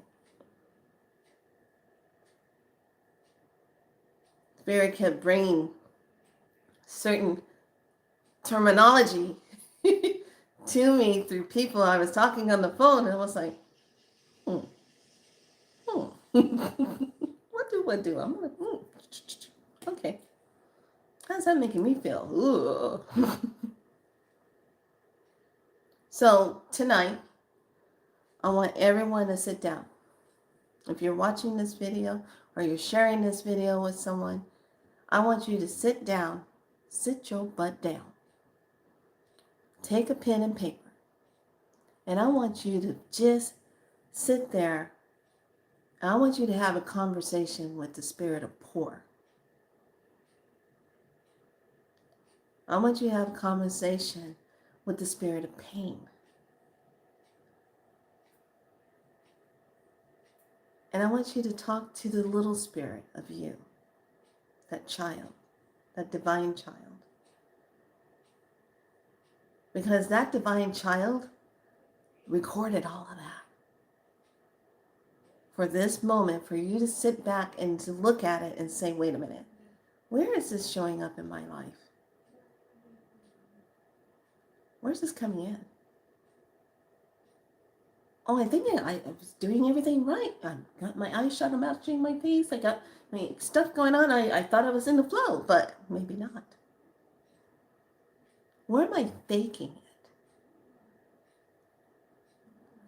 Spirit kept bringing certain terminology to me through people I was talking on the phone, and I was like, what do? I'm like, okay. How's that making me feel? So tonight, I want everyone to sit down. If you're watching this video or you're sharing this video with someone, I want you to sit down. Sit your butt down. Take a pen and paper. And I want you to just sit there. I want you to have a conversation with the spirit of poor. I want you to have a conversation with the spirit of pain. And I want you to talk to the little spirit of you, that child. that divine child. Because that divine child recorded all of that. For this moment, for you to sit back and to look at it and say, wait a minute, where is this showing up in my life? Where's this coming in? Oh, I think I was doing everything right. I got my eyes shut, I'm matching my face. I got my stuff going on. I thought I was in the flow, but maybe not. Where am I faking it?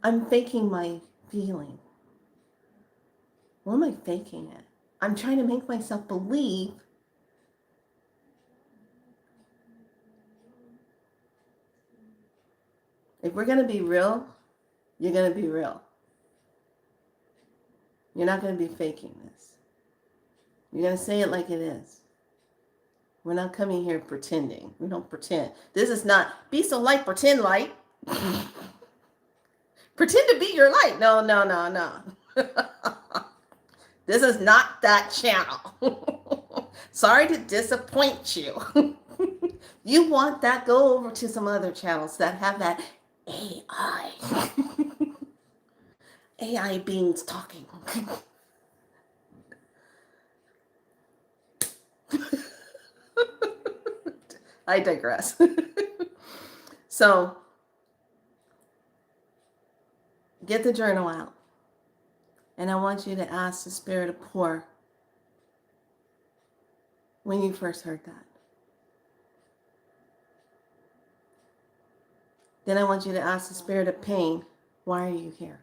I'm faking my feeling. Where am I faking it? I'm trying to make myself believe if we're going to be real, you're going to be real. You're not going to be faking this. You're going to say it like it is. We're not coming here pretending. We don't pretend. This is not be so light, pretend light. Pretend to be your light. No. This is not that channel. Sorry to disappoint you. You want that, go over to some other channels that have that AI. AI beings talking. I digress. So, get the journal out. And I want you to ask the Spirit of Poor when you first heard that. Then I want you to ask the Spirit of Pain, why are you here?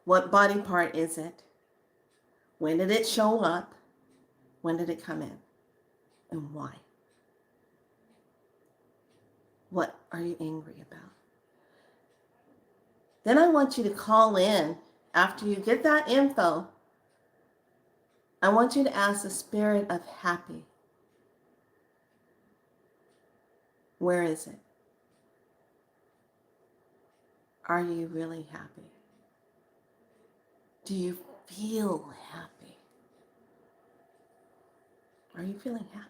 What body part is it? When did it show up? When did it come in? And why? What are you angry about? Then I want you to call in after you get that info. I want you to ask the Spirit of Happy. Where is it? Are you really happy? Do you feel happy? Are you feeling happy?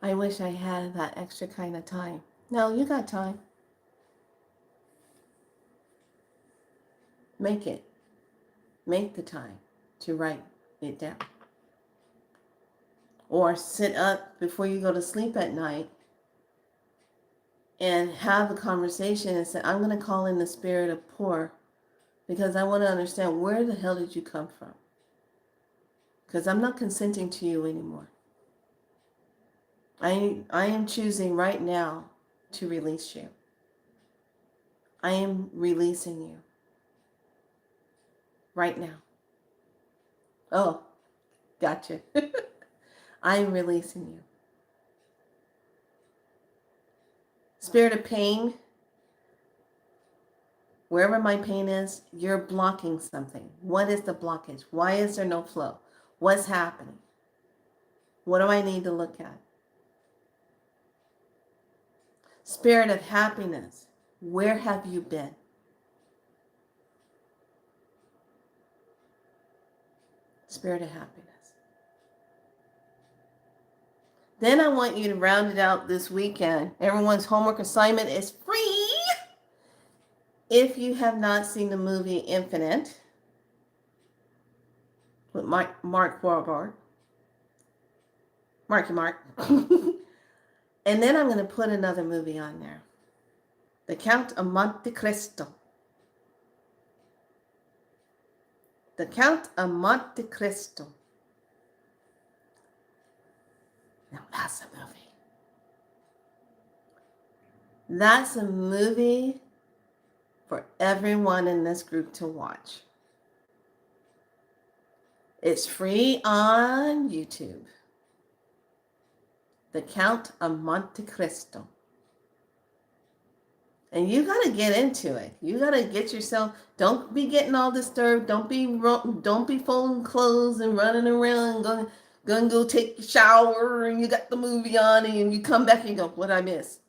I wish I had that extra kind of time. No, you got time. Make it. Make the time to write it down. Or sit up before you go to sleep at night and have a conversation and say, I'm going to call in the Spirit of Poor because I want to understand, where the hell did you come from? Because I'm not consenting to you anymore. I am choosing right now to release you. I am releasing you right now. Oh, gotcha. I am releasing you. Spirit of pain, wherever my pain is, you're blocking something. What is the blockage? Why is there no flow? What's happening? What do I need to look at? Spirit of happiness, where have you been? Spirit of happiness. Then I want you to round it out this weekend. Everyone's homework assignment is free. If you have not seen the movie Infinite with Mark Wahlberg, Marky Mark. And then I'm going to put another movie on there. The Count of Monte Cristo. The Count of Monte Cristo. Now that's a movie. That's a movie for everyone in this group to watch. It's free on YouTube. The Count of Monte Cristo. And you got to get into it. You got to get yourself, don't be getting all disturbed. Don't be folding clothes and running around and going to go take a shower and you got the movie on and you come back and go, what I miss?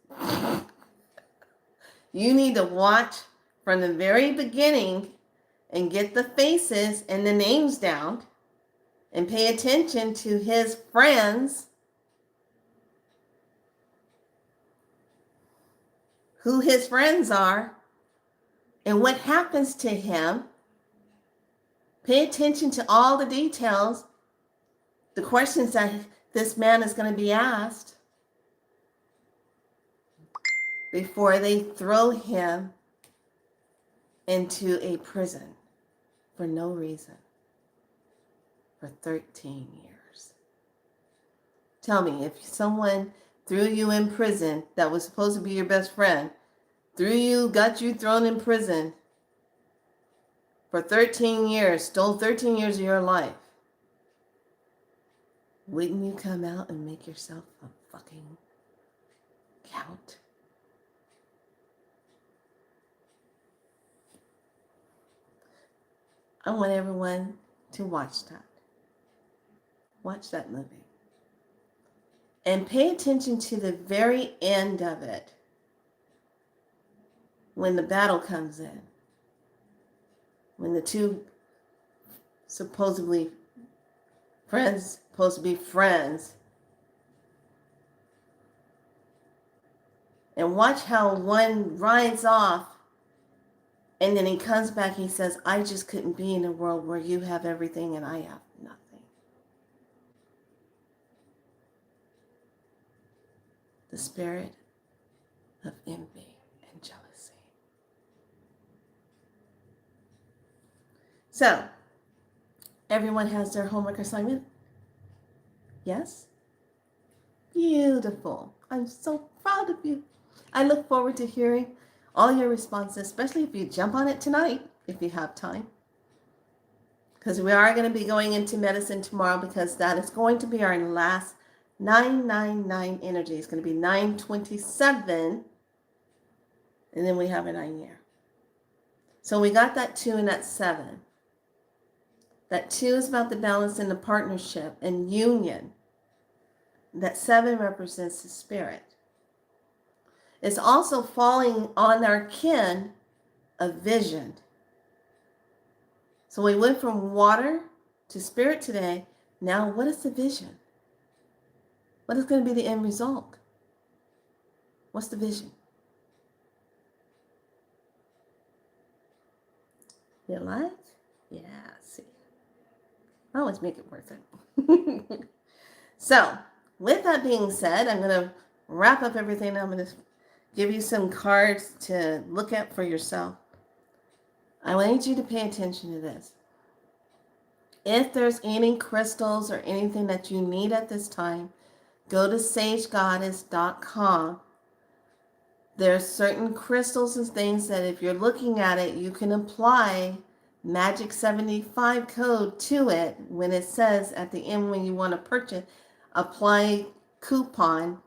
You need to watch from the very beginning and get the faces and the names down and pay attention to his friends, who his friends are, and what happens to him. Pay attention to all the details, the questions that this man is going to be asked before they throw him into a prison for no reason for 13 years. Tell me, if someone threw you in prison that was supposed to be your best friend, got you thrown in prison for 13 years, stole 13 years of your life, wouldn't you come out and make yourself a fucking count? I want everyone to watch that. Watch that movie. And pay attention to the very end of it, when the battle comes in. When the two supposed to be friends, and watch how one rides off and then he comes back, he says, I just couldn't be in a world where you have everything and I have nothing. The spirit of envy and jealousy. So, everyone has their homework assignment? Yes? Beautiful. I'm so proud of you. I look forward to hearing all your responses, especially if you jump on it tonight, if you have time. Because we are going to be going into medicine tomorrow, because that is going to be our last 999 energy. It's going to be 927, and then we have a 9 year. So we got that 2 and that 7. That 2 is about the balance in the partnership and union. That 7 represents the spirit. It's also falling on our kin of vision. So we went from water to spirit today. Now what is the vision? What is going to be the end result? What's the vision? You like? Yeah, see. I always make it worth it. So, with that being said, I'm going to wrap up everything. I'm going to give you some cards to look at for yourself. I want you to pay attention to this. If there's any crystals or anything that you need at this time, go to sagegoddess.com. There's certain crystals and things that if you're looking at it, you can apply Magic 75 code to it when it says at the end when you want to purchase, apply coupon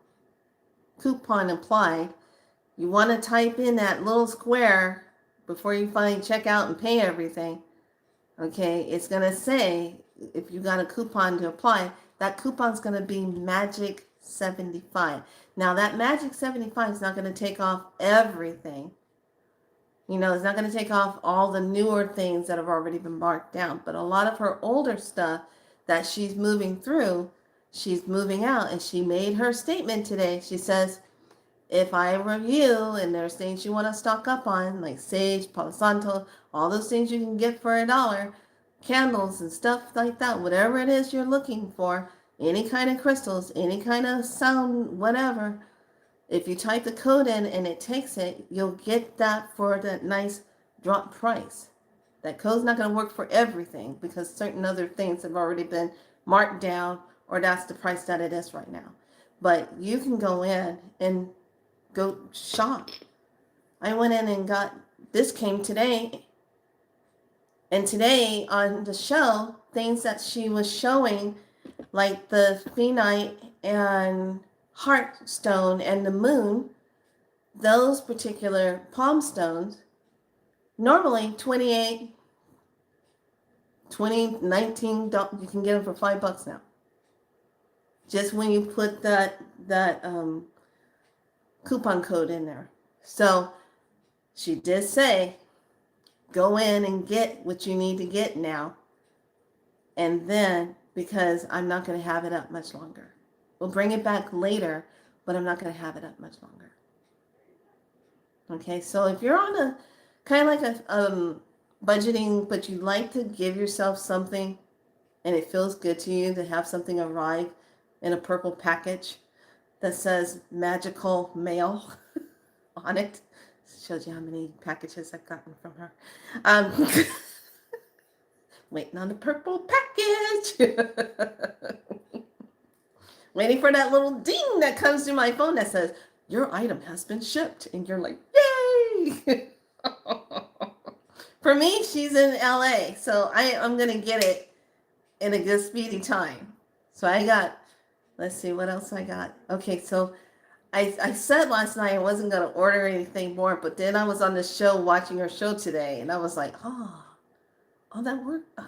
applied. You want to type in that little square before you finally check out and pay everything. Okay, it's going to say if you got a coupon to apply, that coupon's going to be Magic 75. Now that Magic 75 is not going to take off everything. You know, it's not going to take off all the newer things that have already been marked down. But a lot of her older stuff that she's moving through, she's moving out. And she made her statement today. She says, if I were you and there's things you want to stock up on, like sage, Palo Santo, all those things you can get for $1, candles and stuff like that, whatever it is you're looking for, any kind of crystals, any kind of sound, whatever, if you type the code in and it takes it, you'll get that for that nice drop price. That code's not going to work for everything because certain other things have already been marked down, or that's the price that it is right now. But you can go in and go shop. I went in and got, this came today. And today on the show, things that she was showing, like the phenite and heartstone and the moon, those particular palm stones, normally 28, 20, 19, you can get them for $5 now. Just when you put that coupon code in there. So she did say Go in and get what you need to get now. And then, because I'm not going to have it up much longer. We'll bring it back later, but I'm not going to have it up much longer. Okay, so if you're on a kind of like a budgeting, but you like to give yourself something and it feels good to you to have something arrive in a purple package that says magical mail on it. Shows you how many packages I've gotten from her. Waiting on the purple package. Waiting for that little ding that comes to my phone that says, your item has been shipped. And you're like, yay! For me, she's in LA. So I'm going to get it in a good speedy time. So I got, let's see what else I got. Okay, so I said last night I wasn't going to order anything more, but then I was on the show watching her show today, and I was like, oh that worked.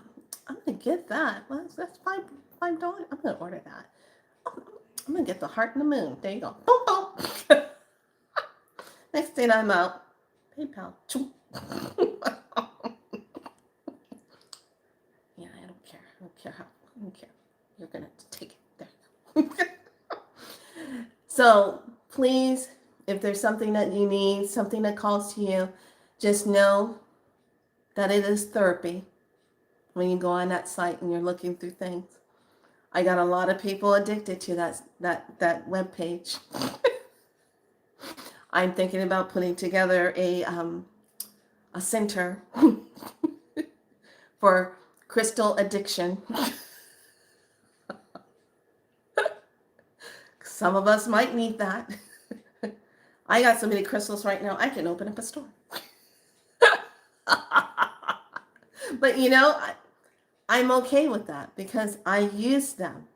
I'm going to get that. Well, that's $5. I'm going to order that. Oh, I'm going to get the heart and the moon. There you go. Boom, boom. Next thing I'm out, PayPal. Yeah, I don't care. I don't care how. I don't care. You're going to take it. There you go. So please, if there's something that you need, something that calls to you, just know that it is therapy when you go on that site and you're looking through things. I got a lot of people addicted to that web page. I'm thinking about putting together a center for crystal addiction. Some of us might need that. I got so many crystals right now, I can open up a store. But you know, I'm okay with that because I use them.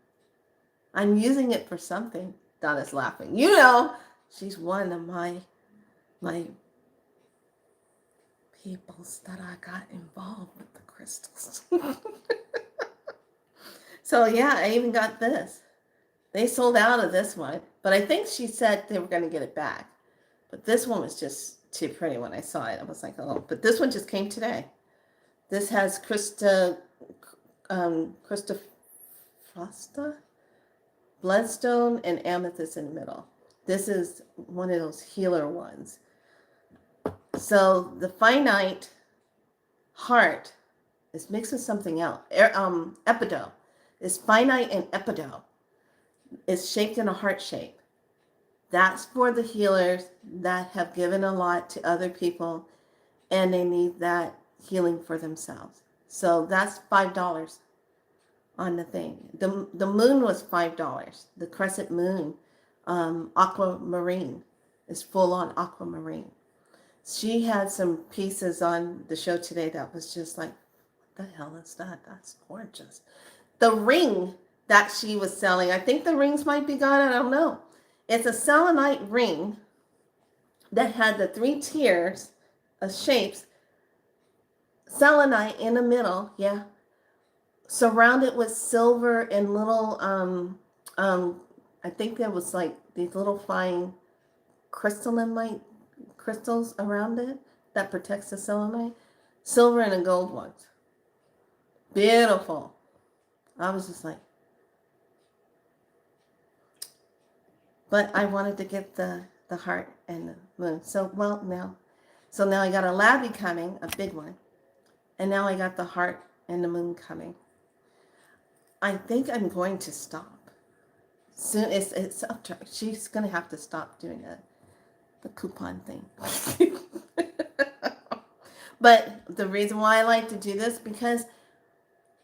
I'm using it for something. Donna's laughing. You know, she's one of my peoples that I got involved with the crystals. So yeah, I even got this. They sold out of this one, but I think she said they were going to get it back. But this one was just too pretty when I saw it. I was like, oh, but this one just came today. This has Krista Frosta, bloodstone, and amethyst in the middle. This is one of those healer ones. So the finite heart is mixed with something else. Epido is finite and epido. It's shaped in a heart shape. That's for the healers that have given a lot to other people and they need that healing for themselves. So that's $5 on the thing. The moon was $5. The crescent moon, aquamarine, is full on aquamarine. She had some pieces on the show today that was just like, what the hell is that? That's gorgeous. The ring that she was selling, I think the rings might be gone, I don't know. It's a selenite ring that had the 3 tiers of shapes, selenite in the middle, yeah, surrounded with silver and little, I think there was like these little fine crystalline crystals around it that protects the selenite, silver and the gold ones. Beautiful. I was just like, but I wanted to get the heart and the moon. So, well, now I got a labby coming, a big one. And now I got the heart and the moon coming. I think I'm going to stop. Soon, it's up to her. She's going to have to stop doing the coupon thing. But the reason why I like to do this, because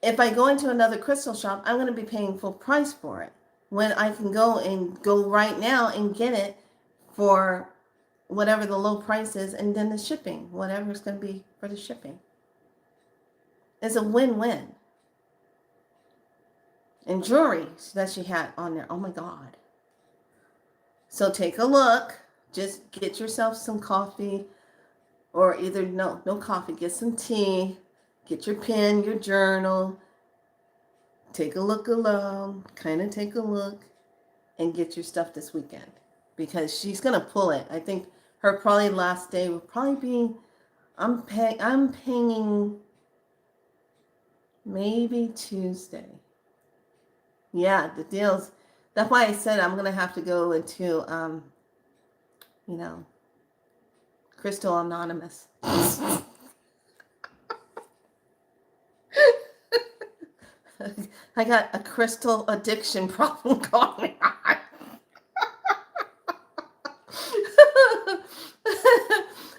if I go into another crystal shop, I'm going to be paying full price for it. When I can go right now and get it for whatever the low price is, and then the shipping, whatever it's going to be for the shipping. It's a win-win. And jewelry that she had on there, oh my God. So take a look. Just get yourself some coffee, or either no coffee, get some tea, get your pen, your journal, take a look alone, kind of take a look, and get your stuff this weekend. Because she's going to pull it. I think her probably last day will probably be I'm pinging maybe Tuesday. Yeah, the deals. That's why I said I'm gonna have to go into you know, Crystal Anonymous. I got a crystal addiction problem going on.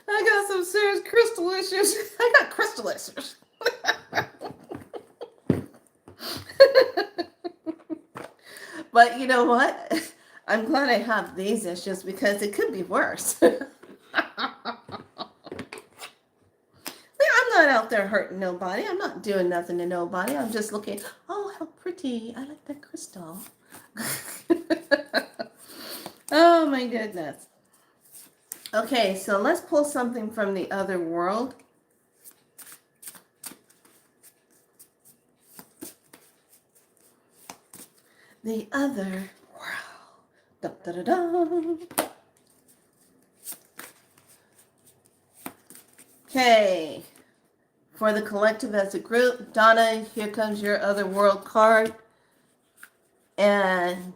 I got some serious crystal issues. I got crystal issues. But you know what? I'm glad I have these issues because it could be worse. I'm not out there hurting nobody. I'm not doing nothing to nobody. I'm just looking, oh, how pretty. I like that crystal. Oh my goodness. Okay, so let's pull something from the other world. The other world. Da, da, da, da. Okay. For the collective as a group, Donna, here comes your other world card. And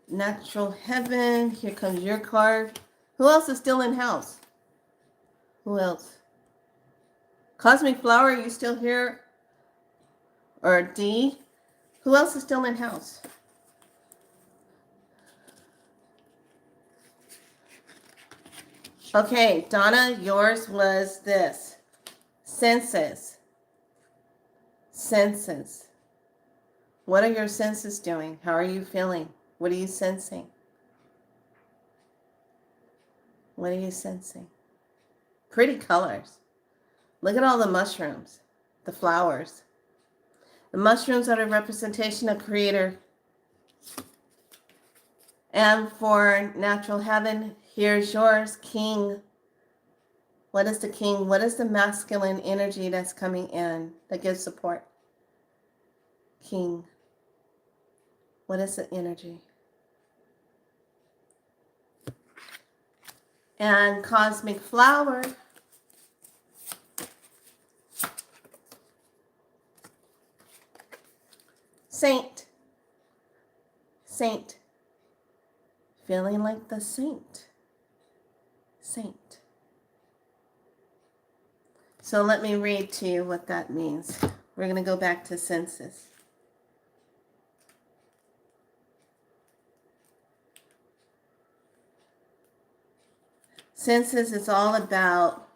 Natural Heaven, here comes your card. Who else is still in house? Who else? Cosmic Flower, are you still here? Or D? Who else is still in house? Okay, Donna, yours was this. Senses. Senses. What are your senses doing? How are you feeling? What are you sensing? What are you sensing? Pretty colors. Look at all the mushrooms, the flowers. The mushrooms are a representation of Creator. And for Natural Heaven, here's yours, King. What is the King? What is the masculine energy that's coming in that gives support? King. What is the energy? And Cosmic Flower. Saint. Saint. Feeling like the saint. Saint. So let me read to you what that means. We're going to go back to senses. Senses is all about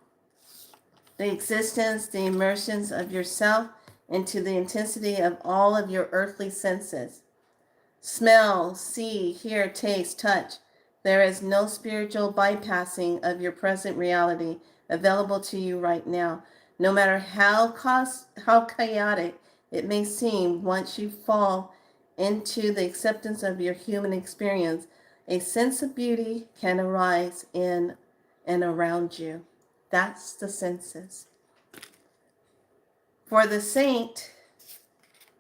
the existence, the immersions of yourself into the intensity of all of your earthly senses. Smell, see, hear, taste, touch. There is no spiritual bypassing of your present reality available to you right now. No matter how chaotic it may seem, once you fall into the acceptance of your human experience, a sense of beauty can arise in and around you. That's the senses. For the saint,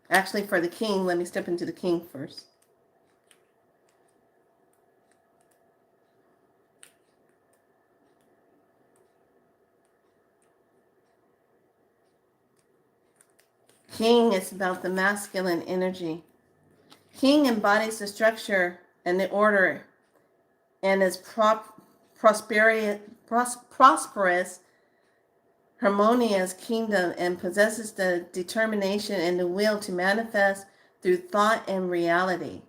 actually for the king, let me step into the king first. King is about the masculine energy. King embodies the structure and the order and is prosperous, harmonious kingdom and possesses the determination and the will to manifest through thought and reality.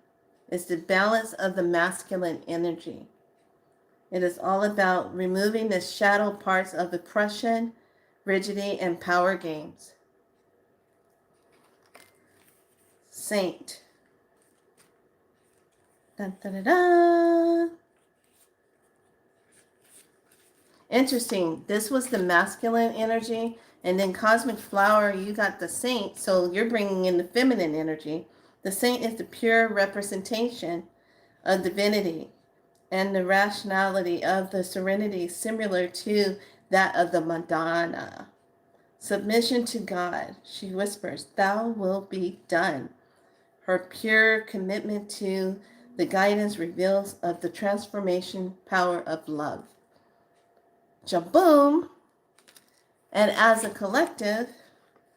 It's the balance of the masculine energy. It is all about removing the shadow parts of oppression, rigidity, and power games. Saint. Dun, dun, dun, dun. Interesting. This was the masculine energy. And then Cosmic Flower, you got the saint. So you're bringing in the feminine energy. The saint is the pure representation of divinity and the rationality of the serenity similar to that of the Madonna. Submission to God. She whispers, "Thou will be done." Her pure commitment to the guidance reveals of the transformation power of love. Jaboom! And as a collective,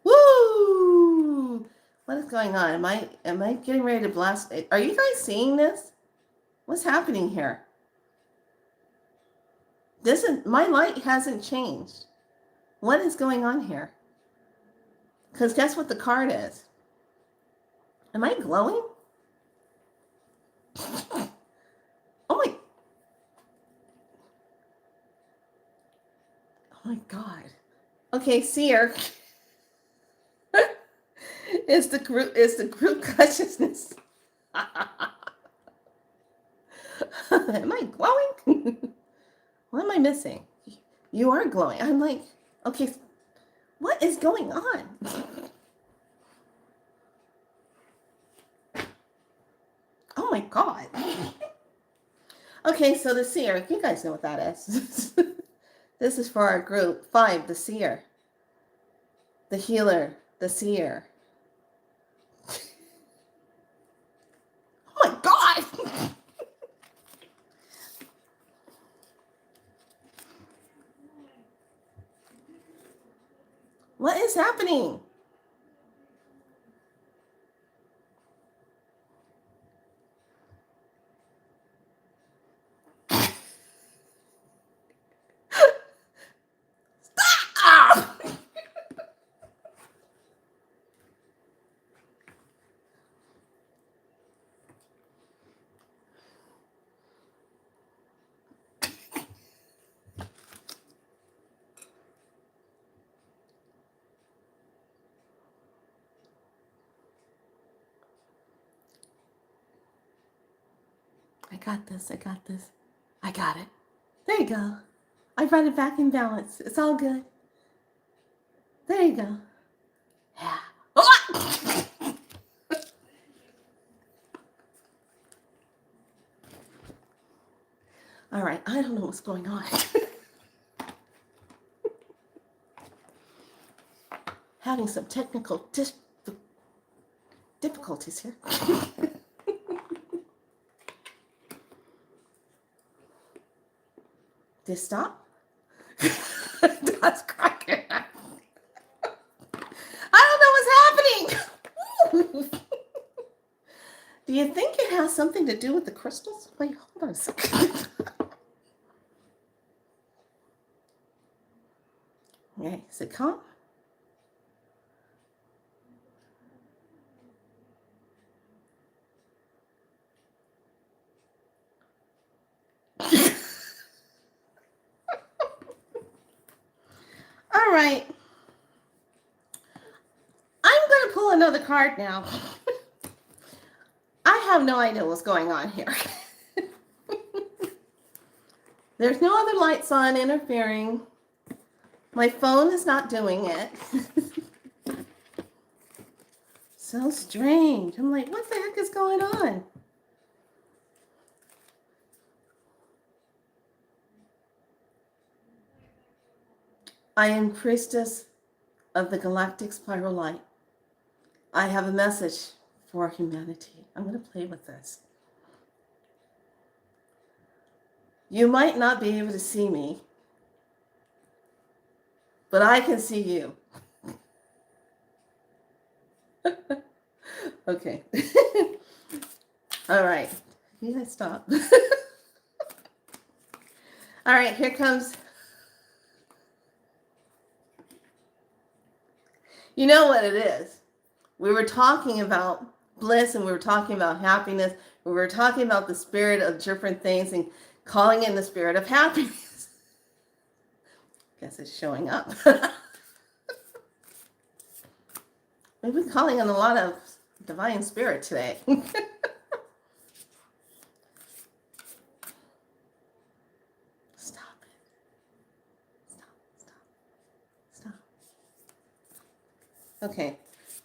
woo! What is going on? Am I getting ready to blast? Are you guys seeing this? What's happening here? My light hasn't changed. What is going on here? Because guess what the card is? Am I glowing? Oh my. Oh my God. Okay, seer. It's the group consciousness. Am I glowing? What am I missing? You are glowing. I'm like, okay, what is going on? Oh my God. Okay, so the seer, you guys know what that is. This is for our group. 5, the seer. The healer, the seer. Oh my God. What is happening? Stop! I got this. I got this. I got it. There you go. I brought it back in balance. It's all good. There you go. Yeah. Oh! All right. I don't know what's going on. Having some technical difficulties here. Did it stop? That's cracking. I don't know what's happening. Do you think it has something to do with the crystals? Wait, hold on a second. Okay, is it calm? All right. I'm going to pull another card now. I have no idea what's going on here. There's no other lights on interfering. My phone is not doing it. So strange. I'm like, what the heck is going on? I am priestess of the galactic spiral light. I have a message for humanity. I'm going to play with this. You might not be able to see me, but I can see you. Okay. All right. You guys stop. All right, here comes. You know what it is. We were talking about bliss and we were talking about happiness. We were talking about the spirit of different things and calling in the spirit of happiness. Guess it's showing up. We've been calling in a lot of divine spirit today. Stop it. Stop. Okay.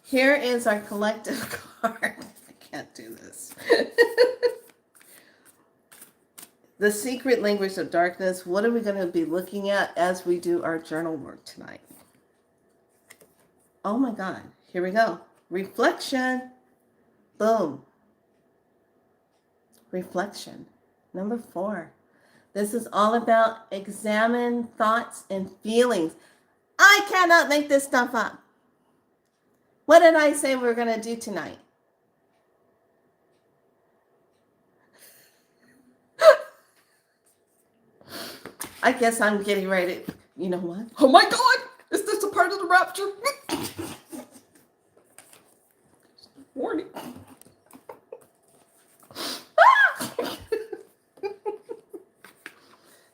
Here is our collective card. I can't do this. The secret language of darkness. What are we going to be looking at as we do our journal work tonight? Oh my God. Here we go. Reflection. Boom. Reflection. Number 4. This is all about examine thoughts and feelings. I cannot make this stuff up. What did I say we were going to do tonight? I guess I'm getting ready. You know what? Oh my God! Is this a part of the rapture? Warning.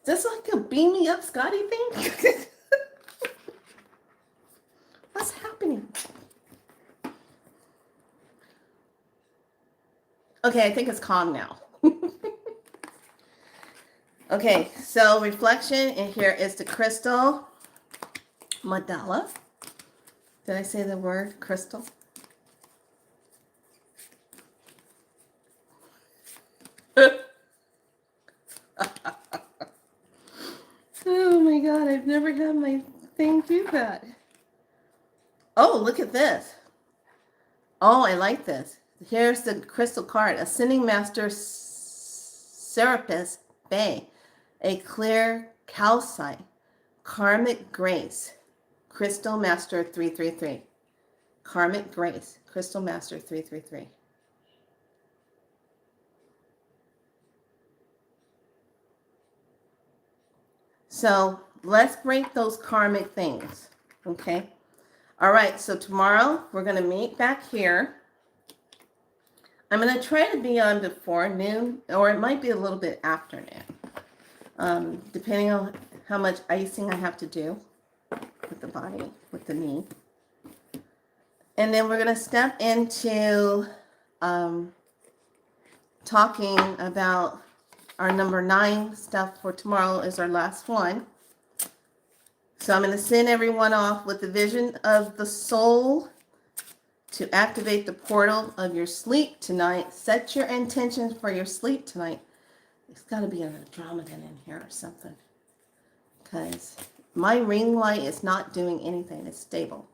Is this like a beam me up Scotty thing? What's happening? Okay, I think it's calm now. Okay, so reflection, and here is the crystal mandala. Did I say the word crystal? Oh my God, I've never had my thing do that. Oh, look at this. Oh, I like this. Here's the crystal card. Ascending Master Serapis Bay. A clear calcite. Karmic Grace. Crystal Master 333. Karmic Grace. Crystal Master 333. So let's break those karmic things. Okay. All right. So tomorrow we're going to meet back here. I'm going to try to be on before noon, or it might be a little bit after noon, depending on how much icing I have to do with the body, with the knee. And then we're going to step into talking about our number 9 stuff for tomorrow is our last one. So I'm going to send everyone off with the vision of the soul to activate the portal of your sleep tonight. Set your intentions for your sleep tonight. There's got to be an Andromedan in here or something, because my ring light is not doing anything. It's stable.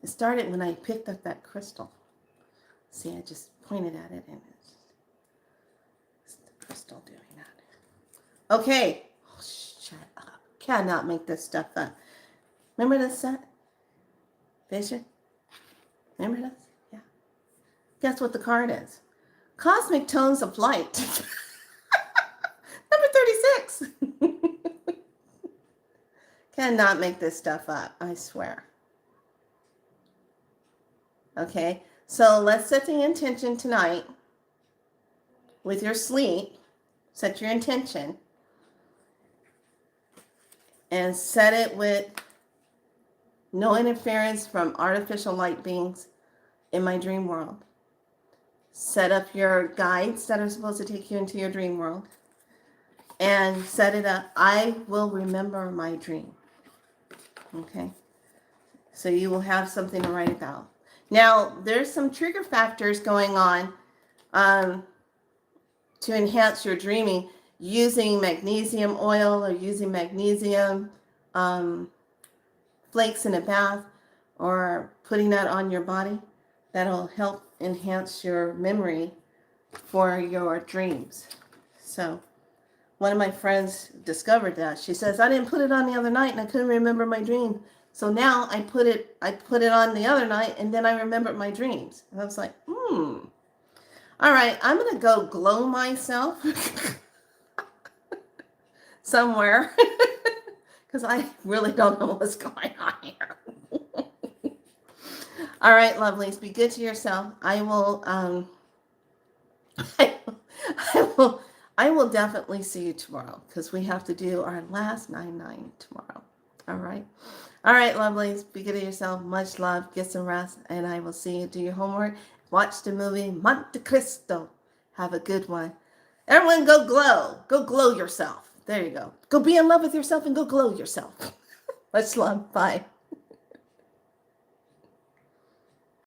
It started when I picked up that crystal. See, I just pointed at it and it's the crystal doing that. Okay. Oh, shut up. Cannot make this stuff up. Remember this set? Vision? Remember this? Yeah. Guess what the card is? Cosmic Tones of Light. Number 36. Cannot make this stuff up, I swear. Okay, so let's set the intention tonight with your sleep. Set your intention. And set it with no interference from artificial light beings in my dream world. Set up your guides that are supposed to take you into your dream world. And set it up. I will remember my dream. Okay? So you will have something to write about. Now, there's some trigger factors going on to enhance your dreaming using magnesium oil or using magnesium flakes in a bath or putting that on your body. That'll help enhance your memory for your dreams. So one of my friends discovered that. She says, I didn't put it on the other night and I couldn't remember my dream. So now I put it on the other night and then I remembered my dreams. And I was like, All right, I'm going to go glow myself somewhere because I really don't know what's going on here. All right, lovelies, be good to yourself. I will I will definitely see you tomorrow because we have to do our last 9/9 tomorrow. All right. All right, lovelies, be good to yourself. Much love. Get some rest, and I will see you. Do your homework. Watch the movie Monte Cristo. Have a good one. Everyone go glow. Go glow yourself. There you go. Go be in love with yourself and go glow yourself. Much love. Bye.